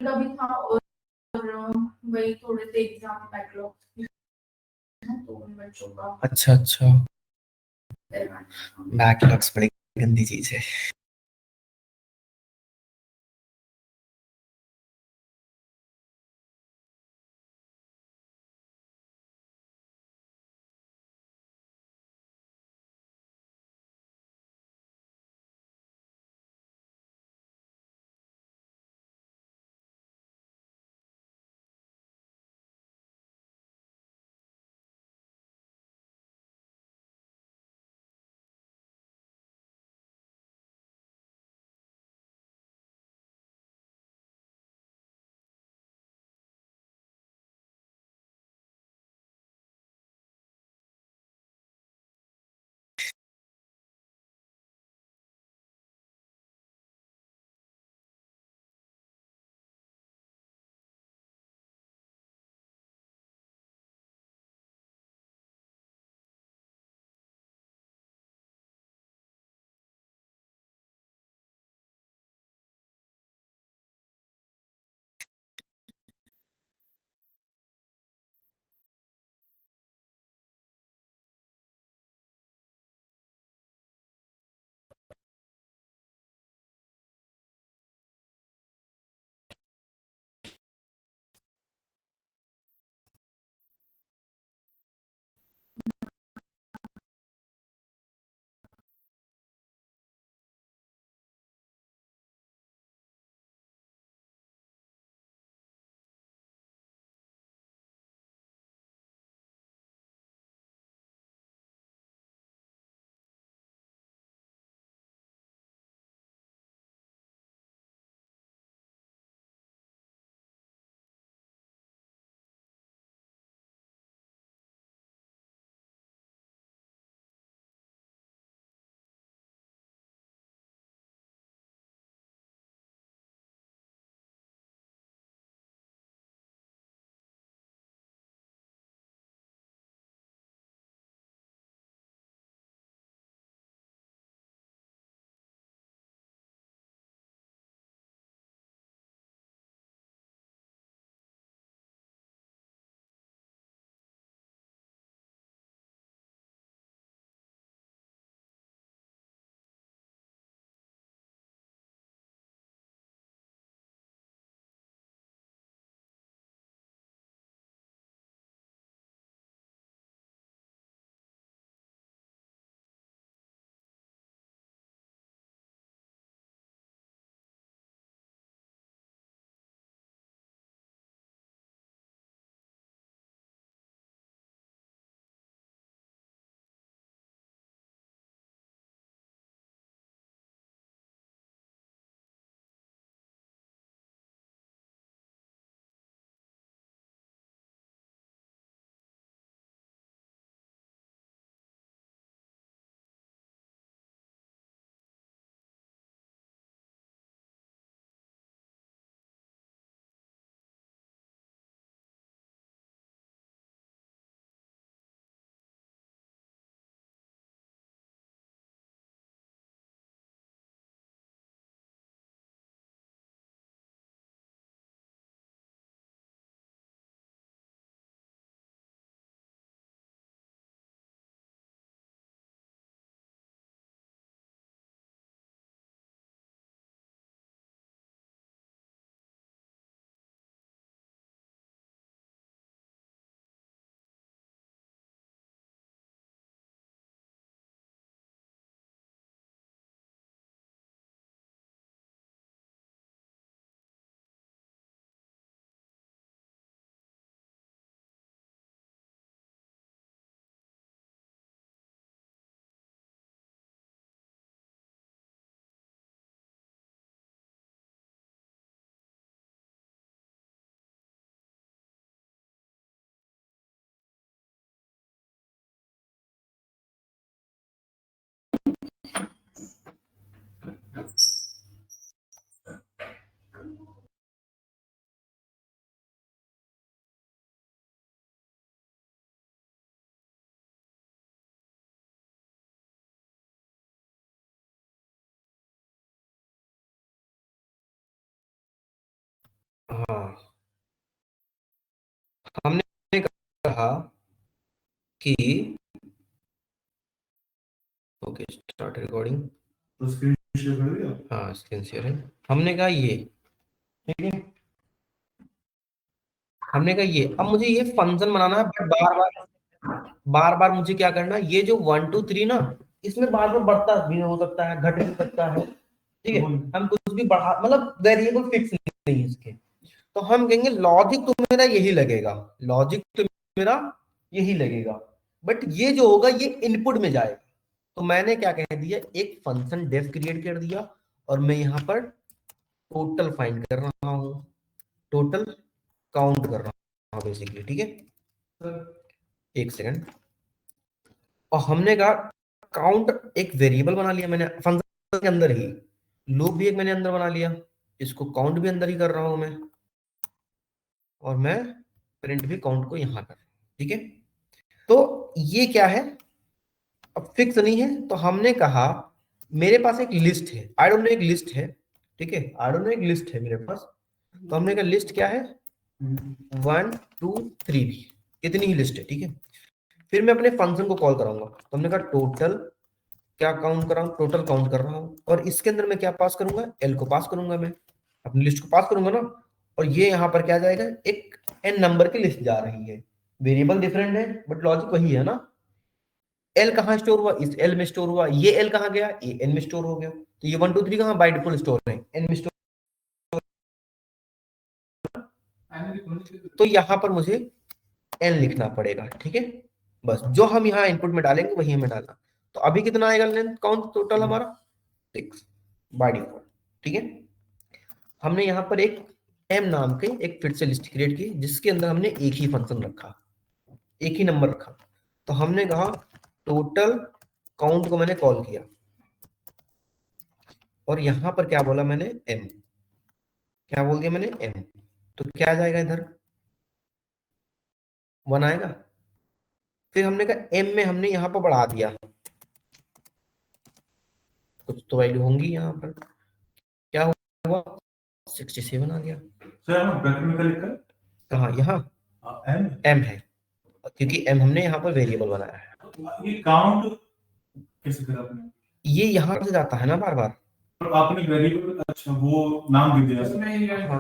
का भी था, और वही थोड़े से एग्जाम बैकलॉग तो उन बच्चों का अच्छा अच्छा, करवाना। बैकलॉग्स बड़ी गंदी चीज है। हाँ, हमने कहा कि ओके स्टार्ट रिकॉर्डिंग। तो स्क्रीन शेयर कर दिया। हाँ स्क्रीन शेयर है। हमने कहा ये, ठीक है, हमने कहा ये, अब मुझे ये फंक्शन बनाना है, बट बार बार मुझे क्या करना है, ये जो 1 2 3 ना, इसमें बार बार बढ़ता भी हो सकता है, घट भी सकता है, ठीक है। हम कुछ भी बढ़ा, मतलब वेरिएबल फिक्स नहीं है इसके, तो हम कहेंगे लॉजिक तो मेरा यही लगेगा, लॉजिक तो मेरा यही लगेगा, बट ये जो होगा ये इनपुट में जाएगा। तो मैंने क्या कह दिया, एक फंक्शन डेफ क्रिएट कर दिया, और मैं यहाँ पर टोटल फाइंड कर रहा हूँ, टोटल काउंट कर रहा हूँ बेसिकली, ठीक है। एक सेकंड, और हमने कहा काउंट एक वेरिएबल बना लिया मैंने फंक्शन के अंदर ही, लूप भी एक मैंने अंदर बना लिया, इसको काउंट भी अंदर ही कर रहा हूं मैं, और मैं प्रिंट भी काउंट को यहां कर रहा हूं, ठीक है। तो ये क्या है, अब फिक्स नहीं है, तो हमने कहा मेरे पास एक लिस्ट है, आई डोंट नो एक लिस्ट है, ठीक है, आई डोंट नो एक लिस्ट है मेरे पास, तो हमने कहा लिस्ट क्या है 1 2 3 भी, इतनी ही लिस्ट है, ठीक है। फिर मैं अपने फंक्शन को कॉल कराऊंगा, तो हमने कहा टोटल क्या काउंट कर रहा हूँ, टोटल काउंट कर रहा हूँ, और इसके अंदर मैं क्या पास करूंगा, एल को पास करूंगा, मैं अपनी लिस्ट को पास करूंगा ना, और ये यहाँ पर क्या जाएगा, एक एन नंबर की लिस्ट जा रही है, वेरिएबल डिफरेंट है बट लॉजिक वही है ना। एल कहाँ स्टोर हुआ, इस एल में स्टोर हुआ, ये एल कहाँ गया, ये एन में स्टोर हो गया, तो ये 1 2 3 कहाँ बाय डिफॉल्ट स्टोर है, एन में स्टोर, तो यहाँ पर मुझे एन लिखना पड़ेगा, ठीक है। बस जो हम यहाँ इनपुट में डालेंगे वही हमें डालना। तो अभी कितना आएगा लेंथ काउंट टोटल हमारा 6 बाय डिफॉल्ट, ठीक है। हमने यहाँ पर एक एम नाम के एक फिर से लिस्ट क्रिएट की, जिसके अंदर हमने एक ही फंक्शन रखा, एक ही नंबर रखा, तो हमने कहा टोटल काउंट को मैंने कॉल किया, और यहां पर क्या बोला मैंने, एम, क्या बोल दिया मैंने, एम, तो क्या आ जाएगा इधर 1 आएगा। फिर हमने कहा एम में हमने यहाँ पर बढ़ा दिया, कुछ तो वैल्यू होंगी यहाँ पर, क्या हुआ 67 आ गया। सर हम ब्रैकेट में क्या लिखा है? कहाँ, यहाँ एम। एम है, क्योंकि एम हमने यहाँ पर वेरिएबल बनाया है। ये काउंट कैसे करा आपने? ये यहाँ से जाता है ना बार बार, तो आपने वेरिएबल, अच्छा वो नाम दे दिया सर। इसमें ये हाँ।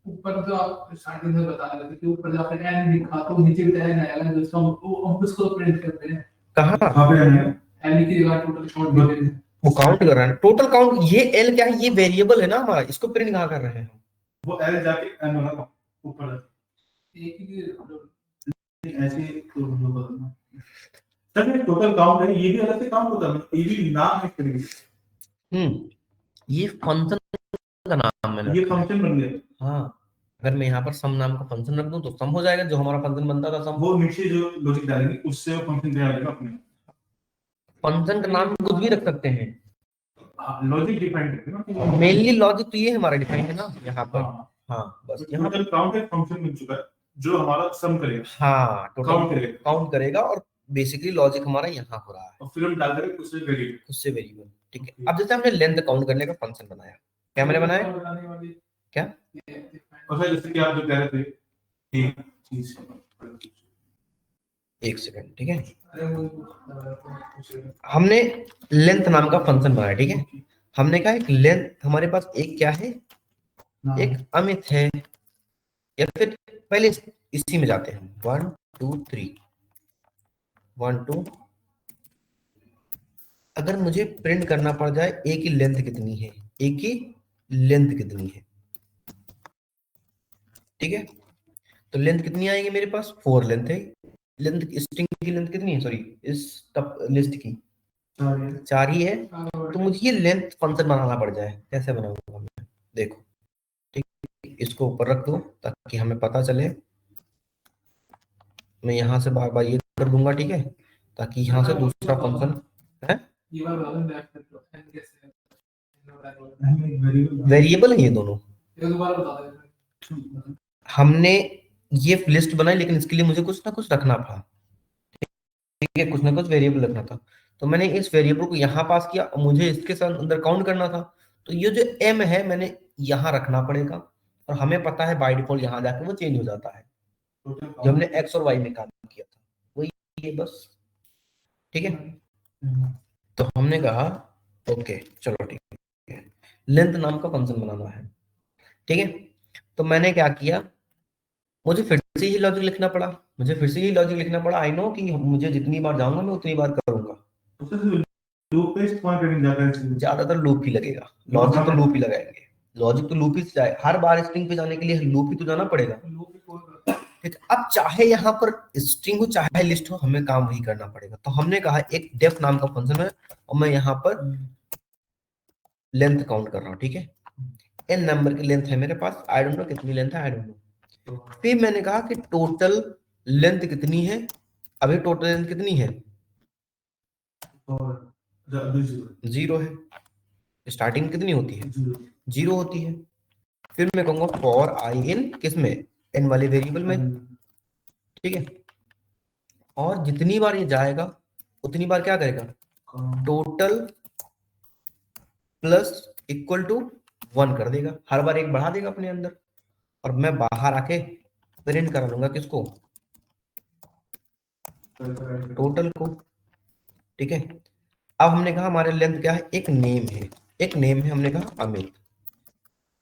ऊपर जो आप स्टार्टिंग में बता रहे थे कि ऊपर जब आपने एन लिखा तो नीचे भी एन आएगा, जिसका हम उसको प्रिंट करते हैं, कहाँ कहाँ पे एन है? एन की जगह टोटल काउंट दे देते हैं। वो काउंट कर रहा है, टोटल काउंट, ये एल क्या है, ये वेरिएबल है ना हमारा, इसको प्रिंट कहाँ कर रहे हैं हम, वो एल जाके एन वाला ऊपर एक ही ऐसे तो बदलना। सर ये टोटल काउंट है, ये भी अलग से काउंट होता है, ये भी नाम है तरीके। ये फंक्शन का नाम मैंने ये रखा है। फंक्शन बन गया। हाँ, अगर मैं यहाँ पर सम नाम का फंक्शन रख दूं तो सम हो जाएगा, जो हमारा फंक्शन बनता था सम। वो नीचे जो लॉजिक डालेंगे उससे वो फंक्शन तैयार होगा अपने। फंक्शन का नाम कुछ भी रख सकते हैं, लॉजिक डिफाइन करते हैं ना। मेनली लॉजिक तो ये हमारा डिफाइन है ना यहाँ पर। हाँ, हाँ बस यहाँ टोटल काउंट एक फंक्शन बन चुका है जो हमारा सम करेगा। हाँ टोटल काउंट करेगा। काउंट करेगा, और बेसिकली लॉजिक हमारा यहाँ हो रहा है, और फिर हम डाल देंगे उससे वेरिएबल। उससे वेरिएबल, ठीक है। अब जैसे हमने लेंथ काउंट करने का फंक्शन बनाया, क्या मैंने बनाया, क्या, और फिर जैसे कि आप जो कह रहे थे एक चीज, एक सेकंड, ठीक है। हमने लेंथ नाम का फंक्शन बनाया, ठीक है। हमने कहा एक लेंथ हमारे पास एक क्या है, एक अमित है, या फिर पहले इसी में जाते हैं 1 2 3 1 2, अगर मुझे प्रिंट करना पड़ जाए ए की लेंथ कितनी है, ए की लेंथ कितनी है, ठीक है। तो लेंथ कितनी आएगी मेरे पास, 4 लेंथ है, लेंथ स्ट्रिंग की लेंथ कितनी है, सॉरी इस लिस्ट की 4 ही है, तो मुझे ये लेंथ फंक्शन बनाना पड़ जाए, कैसे बनाऊंगा मैं, देखो, ठीक, इसको ऊपर रख दो ताकि हमें पता चले, मैं यहाँ से बार बार ये कर दूंगा, ठीक है, ताकि यहाँ से दूसरा फंक्शन है, वेरिएबल है ये दोनों। हमने ये लिस्ट बनाई, लेकिन इसके लिए मुझे कुछ ना कुछ रखना था, ठीक है, कुछ ना कुछ वेरिएबल रखना था, तो मैंने इस वेरिएबल को यहाँ पास किया, मुझे इसके साथ अंदर काउंट करना था, तो ये जो एम है मैंने यहाँ रखना पड़ेगा, और हमें पता है बाय डिफॉल्ट यहाँ जाके वो चेंज हो जाता है जो हमने एक्स और वाई में काम किया था, वही ये बस। ठीक है, तो हमने कहा ओके चलो ठीक है, लेंथ नाम का फंक्शन बनाना है। ठीक है, तो मैंने क्या किया, मुझे फिर से ही लॉजिक लिखना पड़ा। आई नो कि मुझे जितनी बार जाऊंगा मैं उतनी बार करूंगा, लूप पे पॉइंट करने जाता है, ज्यादातर लूप ही लगेगा, लॉजिक तो लूप ही लगाएंगे, लॉजिक तो लूप ही से जाए, हर बार स्ट्रिंग पे जाने के लिए लूप ही तो जाना पड़ेगा। ठीक है, अब चाहे यहाँ पर स्ट्रिंग हो चाहे लिस्ट हो, हमें काम वही करना पड़ेगा। तो हमने कहा एक डेफ नाम का फंक्शन है और मैं यहाँ पर लेंथ काउंट कर रहा हूँ। ठीक है, n नंबर की लेंथ है मेरे पास, आई डोंट नो कितनी लेंथ है, आई डोंट नो। फिर मैंने कहा कि टोटल लेंथ कितनी है, अभी टोटल लेंथ कितनी है, और 0 है। स्टार्टिंग कितनी होती है, 0 होती है। फिर मैं कहूंगा फॉर आई इन किसमें, n वाले वेरिएबल में। ठीक है, और जितनी बार ये जाएगा उतनी बार क्या करेगा, टोटल प्लस इक्वल टू 1 कर देगा, हर बार एक बढ़ा देगा अपने अंदर, और मैं बाहर आके प्रिंट करा लूंगा किसको, टोटल को। ठीक है, अब हमने कहा हमारे लेंथ क्या है, एक नेम है, हमने कहा अमित,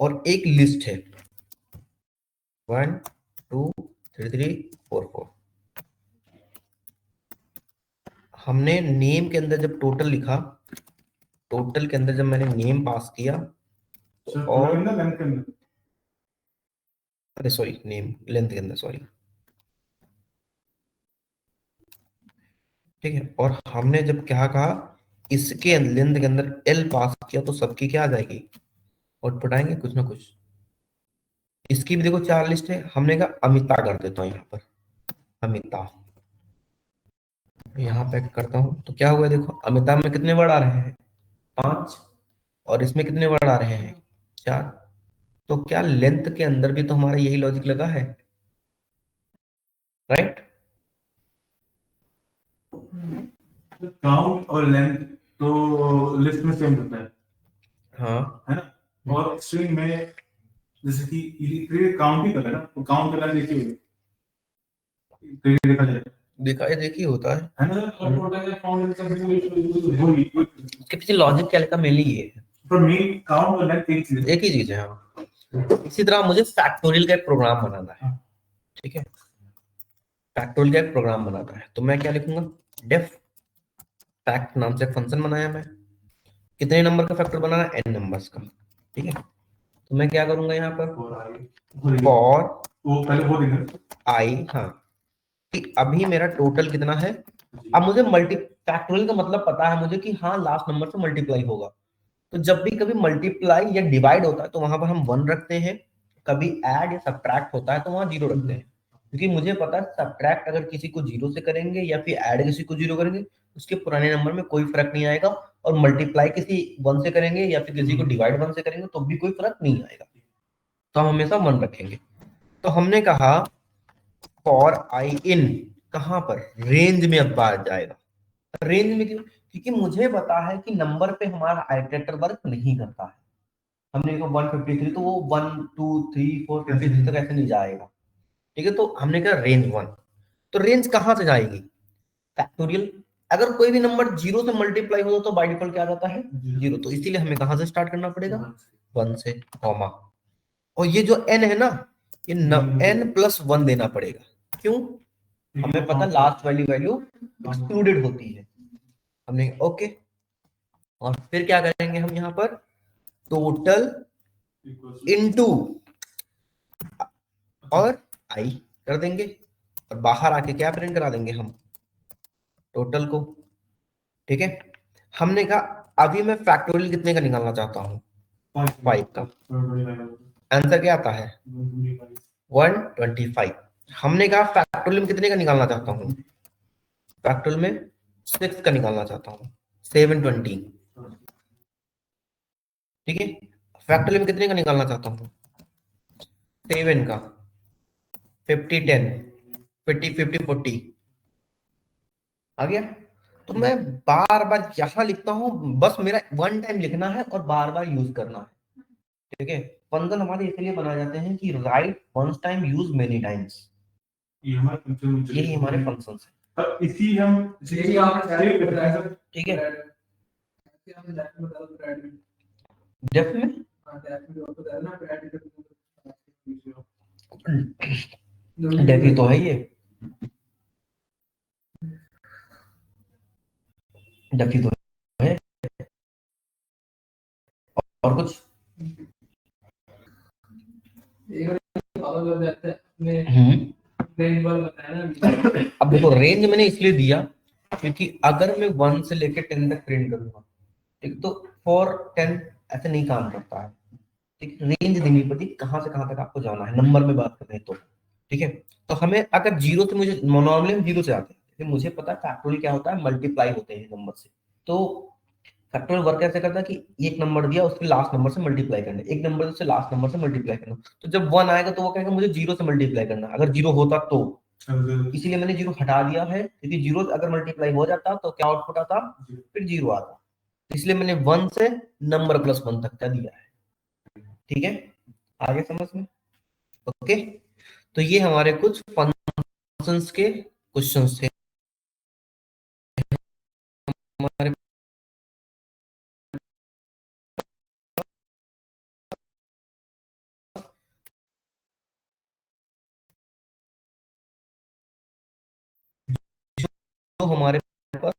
और एक लिस्ट है 1 2 3 4 4। हमने नेम के अंदर जब टोटल लिखा, टोटल के अंदर जब मैंने नेम पास किया, और अरे सॉरी नेम लेंथ के अंदर सॉरी। ठीक है, और हमने जब क्या कहा, इसके लेंथ के अंदर एल पास किया तो सबकी क्या आ जाएगी, आउटपुट आएंगे कुछ ना कुछ। इसकी भी देखो 4 लिस्ट है, हमने कहा अमिता कर देता हूँ यहाँ पर, अमिता यहाँ पे करता हूँ तो क्या हुआ, देखो अमिता में कितने वर्ड आ रहे हैं, 5, और इसमें कितने वर्ड आ रहे हैं, 4। तो क्या लेंथ के अंदर भी तो हमारा यही लॉजिक लगा है, राइट। काउंट और लेंथ तो लिस्ट में सेम होता है हाँ, है ना, और स्ट्रिंग में जैसे कि काउंट ही कर है ना, तो काउंट करना देखिए देखा जाए, देखिए होता है है ना। और टोटल काउंट वही इसके पीछे लॉजिक क्या लिखा, मेनली ये है, पर मेन काउंट और लेंथ एक चीज है। एक ही चीज है। हाँ, इसी तरह मुझे फैक्टोरियल का एक प्रोग्राम बनाना है। ठीक है, फैक्टोरियल का एक प्रोग्राम बनाना है, तो मैं क्या लिखूंगा, डेफ फैक्ट नाम से फंक्शन बनाया मैं, कितने नंबर का फैक्टर बनाना है, n नंबर्स का। ठीक है, तो मैं क्या करूंगा यहाँ पर, फॉर वो पहले वो देना आई, हाँ कि अभी मेरा टोटल कितना है। अब मुझे मल्टी फैक्टोरियल का मतलब पता है मुझे कि हाँ लास्ट नंबर से मल्टीप्लाई होगा, तो जब भी कभी मल्टीप्लाई या डिवाइड होता है तो वहां पर हम 1 रखते हैं, कभी ऐड या सब्ट्रैक्ट होता है तो वहां 0 रखते हैं, क्योंकि मुझे पता है सब्ट्रैक्ट अगर किसी को 0 से करेंगे या फिर ऐड किसी को 0 करेंगे उसके पुराने नंबर में कोई फर्क नहीं आएगा, और मल्टीप्लाई किसी 1 से करेंगे या फिर किसी को डिवाइड 1 से करेंगे तो भी कोई फर्क नहीं आएगा, तो हम हमेशा 1 रखेंगे। तो हमने कहा फॉर आई इन, कहां पर, रेंज में अब बात जाएगा, रेंज में क्यों, क्योंकि मुझे पता है कि नंबर पे हमारा आइटरेटर वर्क नहीं करता है। हमने कहा 153 तो वो 1 2 3 4 53 तक ऐसे नहीं जाएगा। ठीक है, तो हमने कहा रेंज 1, तो रेंज कहां से जाएगी, फैक्टोरियल। अगर कोई भी नंबर 0 से मल्टीप्लाई हो तो बाय डिफॉल्ट क्या आ जाता है 0, तो इसीलिए हमें कहां से स्टार्ट करना पड़ेगा, 1 से, कॉमा, और ये जो n है ना, ये n प्लस 1 देना पड़ेगा, क्यों, हमें पता लास्ट वैल्यू एक्सक्लूडेड होती है। हमने ओके, और फिर क्या करेंगे हम यहाँ पर, टोटल इनटू और आई कर देंगे, और बाहर आके क्या प्रिंट करा देंगे हम, टोटल को। ठीक है, हमने कहा अभी मैं फैक्टोरियल कितने का निकालना चाहता हूँ, 5 का, आंसर क्या आता है 125। हमने कहा फैक्टोरियल में कितने का निकालना चाहता हूँ, फैक्टोरियल में 6 का निकालना चाहता हूँ, 720। ठीक है, फैक्टोरियल में कितने का निकालना चाहता हूँ, 7 का, 50 10 50 50 40 आ गया। तो मैं बार बार यहां लिखता हूं, बस मेरा 1 टाइम लिखना है और बार बार यूज करना है। ठीक है, फंक्शन हमारे इसलिए बनाए जाते हैं कि right once time use many times, ये हमारे फंक्शन में चले यही हमारे फंक्शंस हैं। पर इसी हम यही आपने सेव सेव करते हैं। ठीक है, ऐसे हमने लेफ्ट में डाल ब्रेड में डेफ में लेफ्ट में तो डालना ब्रेड के डेफी तो है ये, डेफी तो है, और कुछ एक फॉलो कर जाते हैं अपने रेंज वाला बताया ना। अब देखो रेंज मैंने इसलिए दिया क्योंकि अगर मैं 1 से लेकर 10 तक प्रिंट करूंगा, ठीक, तो फॉर 10 ऐसे नहीं काम करता है, ठीक, रेंज देनी पड़ती है, कहाँ से कहाँ तक आपको जाना है, नंबर में बात करें तो, ठीक है। तो हमें अगर जीरो से, मुझे नॉर्मली हम जीरो से आते हैं, लेकिन मुझे पता है फैक्टोरियल क्या होता है, मल्टीप्लाई होते हैं नंबर से। तो फैक्टोरियल वर्क कैसे करता है कि एक नंबर दिया उसके लास्ट नंबर से मल्टीप्लाई करना, एक नंबर से लास्ट नंबर से मल्टीप्लाई करना, तो जब 1 आएगा तो वो कहेगा मुझे जीरो से मल्टीप्लाई करना, अगर जीरो होता तो, इसीलिए मैंने जीरो हटा दिया है, क्योंकि जीरो अगर मल्टीप्लाई हो जाता तो क्या आउटपुट आता, फिर जीरो आता, इसलिए मैंने 1 से नंबर प्लस 1 तक का दिया है। ठीक है, आगे समझ में? ओके, तो ये हमारे कुछ फंक्शंस के क्वेश्चंस थे हमारे, जो हमारे पास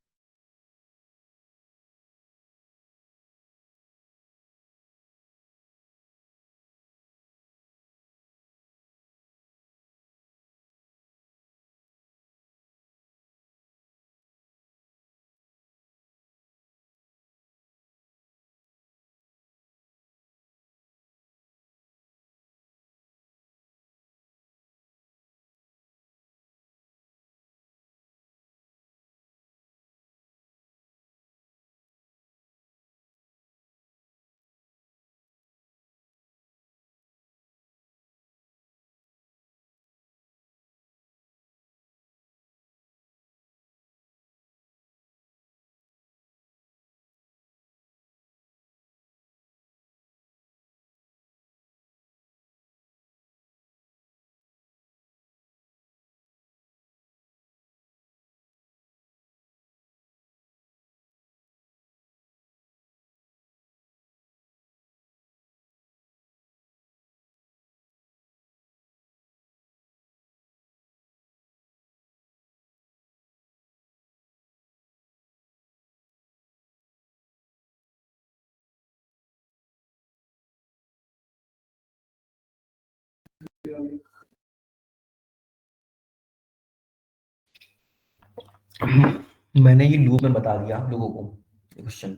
मैंने ये लूप में बता दिया आप लोगों को, क्वेश्चन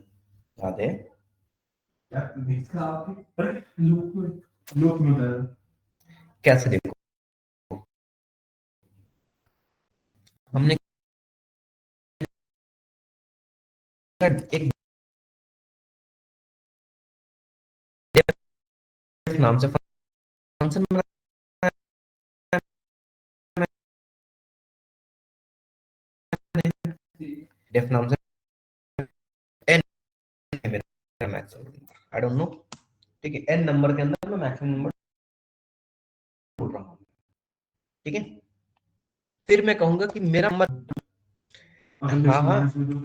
याद है? लूप में होता है। कैसे देखो, हमने एक def नाम से फंक्शन बनाया, डेफ नाम से n है मेरा maximum number, I don't know, ठीक है, n नंबर के अंदर मैं मैक्सिमम नंबर बोल रहा हूँ, ठीक है। फिर मैं कहूंगा कि मेरा नंबर, हाँ हाँ,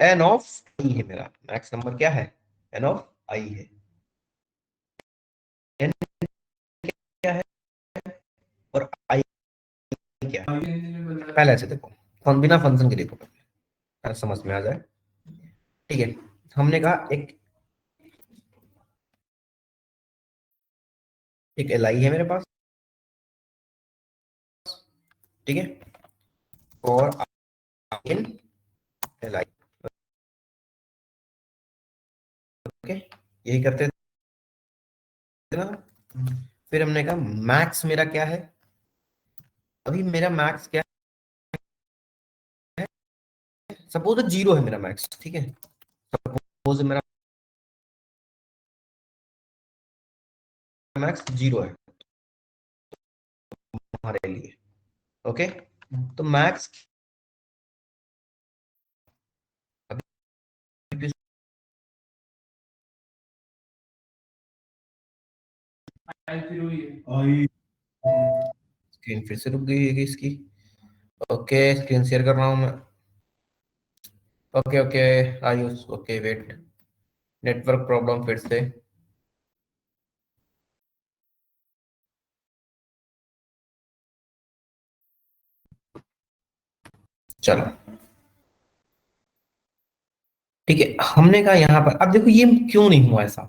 n ऑफ i है, मेरा मैक्स नंबर क्या है, n ऑफ i है, n क्या है और i क्या है, पहले ऐसे देखो, बिना फंक्शन के देखो, पहले समझ में आ जाए, ठीक है। हमने कहा एक li है मेरे पास, ठीक है, और इन li, ओके, यही करते थे ना। फिर हमने कहा मैक्स मेरा क्या है, अभी मेरा मैक्स क्या है, सपोज जीरो है मेरा मैक्स, ठीक है, सपोज मेरा मैक्स जीरो है हमारे लिए, ओके। तो मैक्स आई फिर वही है। आई स्क्रीन फिर से रुक गई है इसकी। ओके स्क्रीन शेयर कर रहा हूँ मैं। Okay okay Ayush, okay wait, network problem फिर से। चलो ठीक है, हमने कहा यहाँ पर, अब देखो ये क्यों नहीं हुआ ऐसा,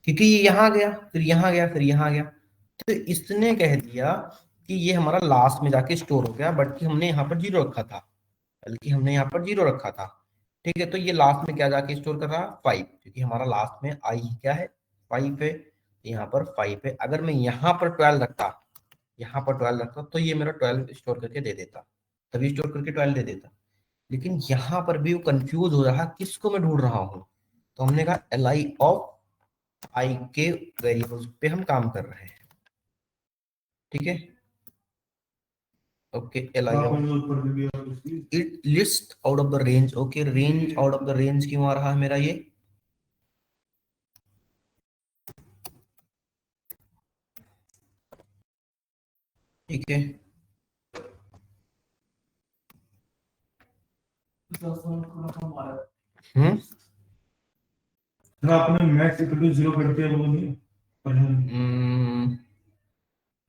क्योंकि ये यहाँ गया फिर यहाँ गया फिर यहाँ गया, तो इसने कह दिया कि ये हमारा लास्ट में जाके स्टोर हो गया, बट कि हमने यहाँ पर जीरो रखा था, बल्कि हमने यहाँ पर जीरो रखा था। ठीक है, तो ये लास्ट में क्या जाके स्टोर कर रहा है, 5, क्योंकि हमारा लास्ट में आई क्या है, 5 है, तो यहाँ पर 5 है। अगर मैं यहाँ पर 12 रखता, यहाँ पर 12 रखता, तो ये मेरा 12 स्टोर करके दे देता, तभी स्टोर करके 12 दे देता। लेकिन यहाँ पर भी वो कंफ्यूज हो रहा, किसको मैं ढूंढ रहा हूँ, तो हमने कहा li ऑफ i के वेरिएबल्स पे हम काम कर रहे हैं। ठीक है, ओके li आप ऑफ ऊपर दे दिया उसकी। It list out of the range. Okay range out of the range क्यों आ रहा है मेरा ये, ठीक है, थोड़ा कम आ रहा है। ना आपने मैक्स इक्वल टू 0 कर दिया, वो नहीं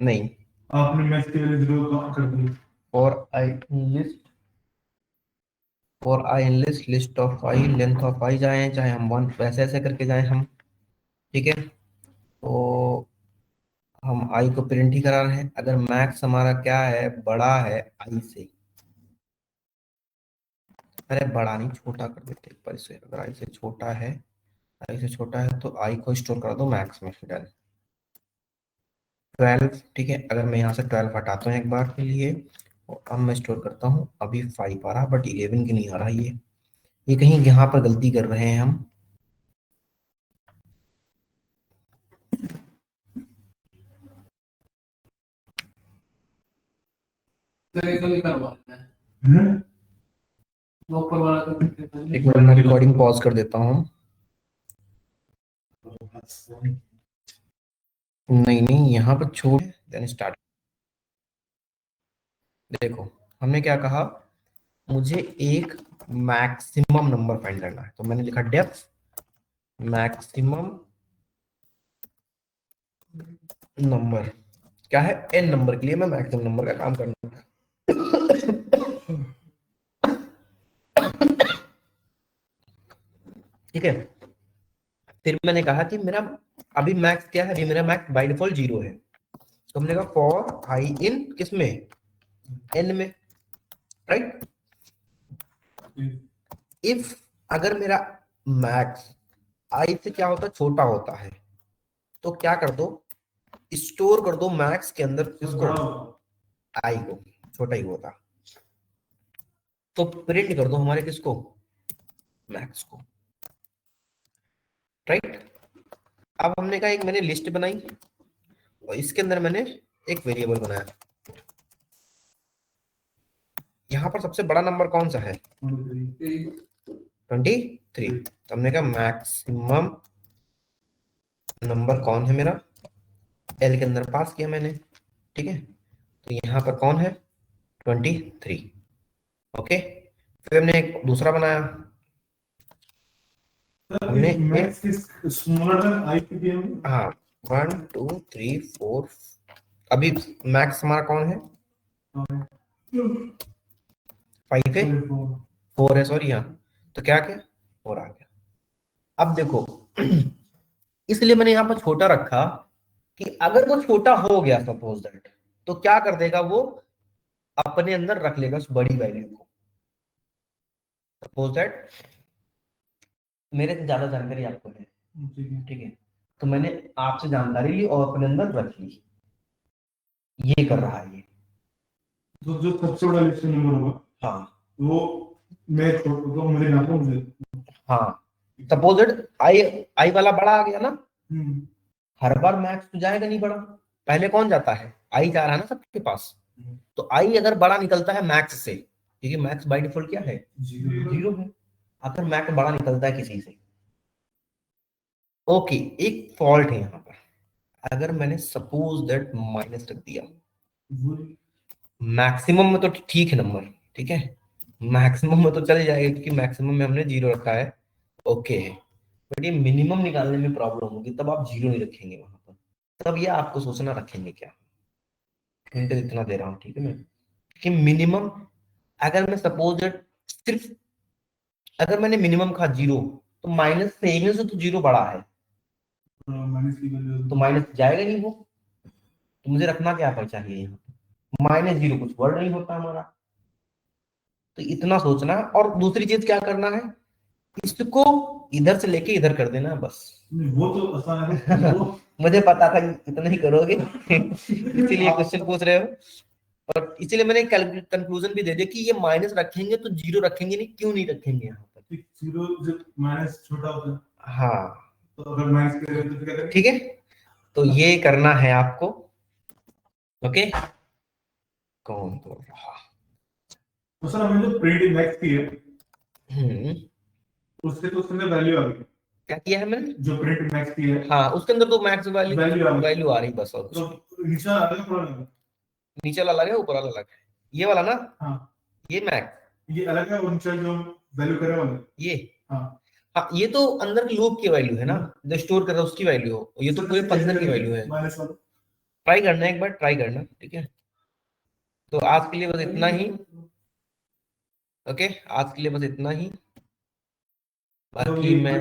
नहीं, आपने मैक्स के लिए 0 कर दिया। For i list list of i, length of i जाए, चाहे हम 1 वैसे ऐसे करके जाए हम। ठीक है, तो हम आई को प्रिंट ही करा रहे हैं। अगर मैक्स हमारा क्या है, बड़ा है आई से, अरे बड़ा नहीं छोटा कर देते एक बार इसे, अगर आई से छोटा है, आई से छोटा है तो आई को स्टोर कर दो मैक्स में, फिर 12। ठीक है, अगर मैं यहाँ से 12 हटाता हूँ एक बार के लिए, और अब मैं स्टोर करता हूँ, अभी 5 आ रहा बट 11 की नहीं आ रहा, ये कहीं यहाँ पर गलती कर रहे हैं हम। तो ये कभी करवा देना है, वो ऊपर वाला कर देते हैं। एक मिनट मैं रिकॉर्डिंग पॉज कर देता हूँ। नहीं यहाँ पर छोड़ देन स्टार्ट। देखो हमने क्या कहा, मुझे एक मैक्सिमम नंबर फाइंड करना है, तो मैंने लिखा डेप्थ मैक्सिमम नंबर, क्या है n नंबर के लिए मैं मैक्सिमम नंबर का काम करना है। ठीक है, फिर मैंने कहा कि मेरा अभी मैक्स क्या है, अभी मेरा मैक्स बाय डिफॉल्ट 0 है, तो हमने कहा फॉर आई इन किसमें, n में, राइट। इफ अगर मेरा मैक्स आई से क्या होता है, छोटा होता है, तो क्या कर दो, स्टोर कर दो मैक्स के अंदर किसको, आई को, छोटा ही होता, तो प्रिंट कर दो हमारे किसको, मैक्स को, राइट। अब हमने कहा एक मैंने लिस्ट बनाई और इसके अंदर मैंने एक वेरिएबल बनाया, यहाँ पर सबसे बड़ा नंबर कौन सा है, 23। तो हमने कहा मैक्सिमम नंबर कौन है मेरा, एल के अंदर पास किया मैंने। ठीक है, तो यहाँ पर कौन है, 23। ओके, फिर हमने एक दूसरा बनाया, हमने max is smaller than i के लिए। हाँ 1 2 3 4, अभी मैक्स हमारा कौन है, 5 है, 4 है, सॉरी, यहाँ तो क्या क्या 4 आ गया। अब देखो इसलिए मैंने यहाँ पर छोटा रखा कि अगर वो छोटा हो गया सपोज दैट, तो क्या कर देगा वो, अपने अंदर रख लेगा उस बड़ी वैल्यू को। सपोज दैट मेरे से ज्यादा जानकारी आपको है, ठीक है, तो मैंने आपसे जानकारी ली और अपने अंदर रख ली, ये कर रहा है ये। तो जो सबसे बड़ा लिस्ट नंबर होगा, हाँ वो मैं छोड़ दो, मुझे ना दो मुझे। हाँ, सपोज दैट आई आई वाला बड़ा आ गया ना, हर बार मैक्स तो जाएगा नहीं बड़ा, पहले कौन जाता है, आई जा रहा है ना सबके पास, तो आई अगर बड़ा निकलता है मैक्स से, क्योंकि मैक्स बाय डिफॉल्ट क्या है, 0 है, अगर मैक्स बड़ा निकलता है किसी से, ओके एक फॉल्ट है यहाँ पर, अगर मैंने सपोज दैट माइनस रख दिया, वो मैक्सिमम में तो ठीक है नंबर, ठीक है, मैक्सिमम में तो चल जाएगा क्योंकि मैक्सिमम में हमने जीरो रखा है, ओके है। बट ये मिनिमम निकालने में प्रॉब्लम होगी, तब आप जीरो नहीं रखेंगे वहां पर, तब ये आपको सोचना रखेंगे क्या। हिंट इतना दे रहा हूँ, ठीक है मैं, कि मिनिमम अगर मैं सपोज दैट सिर्फ अगर मैंने मिनिमम कहा जीरो, तो माइनस से तो जीरो बड़ा है, माइनस की वैल्यू तो माइनस जाएगा नहीं वो, तो मुझे रखना क्या पर चाहिए यहाँ, माइनस जीरो कुछ वर्ड नहीं होता हमारा, तो इतना सोचना। और दूसरी चीज क्या करना है, इसको इधर से लेके इधर कर देना बस। वो तो आसान है वो मुझे पता था इतना ही करोगे इसीलिए क्वेश्चन पूछ रहे हो, और इसीलिए मैंने कंक्लूजन भी दे दिया कि ये माइनस रखेंगे तो जीरो रखेंगे नहीं, क्यों नहीं रखेंगे यहाँ पर। जीरो जब माइनस छोटा होता है हाँ तो अगर माइनस करें तो क्या करें? ठीक है, तो ये करना है आपको, ओके। कौन बोल रहा, तो सर हमने जो प्रिंट मैक्स की है हम्म, उससे तो उसके अंदर वैल्यू आ गई, क्या किया है मैंने, जो प्रिंट मैक्स की है हाँ उसके अंदर तो मैक्स वैल्यू वैल्यू आ गई, वैल्यू आ रही बस, और तो कुछ नीचे अलग प्रॉब्लम है। नीचे वाला अलग है ऊपर वाला अलग है, ये वाला ना, हाँ ये मैक्स, ये अलग है और नीचे जो वैल्यू करे वाला ये, हाँ हाँ ये तो अंदर की लूप की वैल्यू है ना, जो स्टोर कर रहा है उसकी वैल्यू हो, ये तो पूरे फंक्शन की वैल्यू है। माइनस वाला ट्राई करना है, एक बार ट्राई करना, ठीक है। तो आज के लिए बस इतना ही, ओके, आज के लिए बस इतना ही, बाकी मैं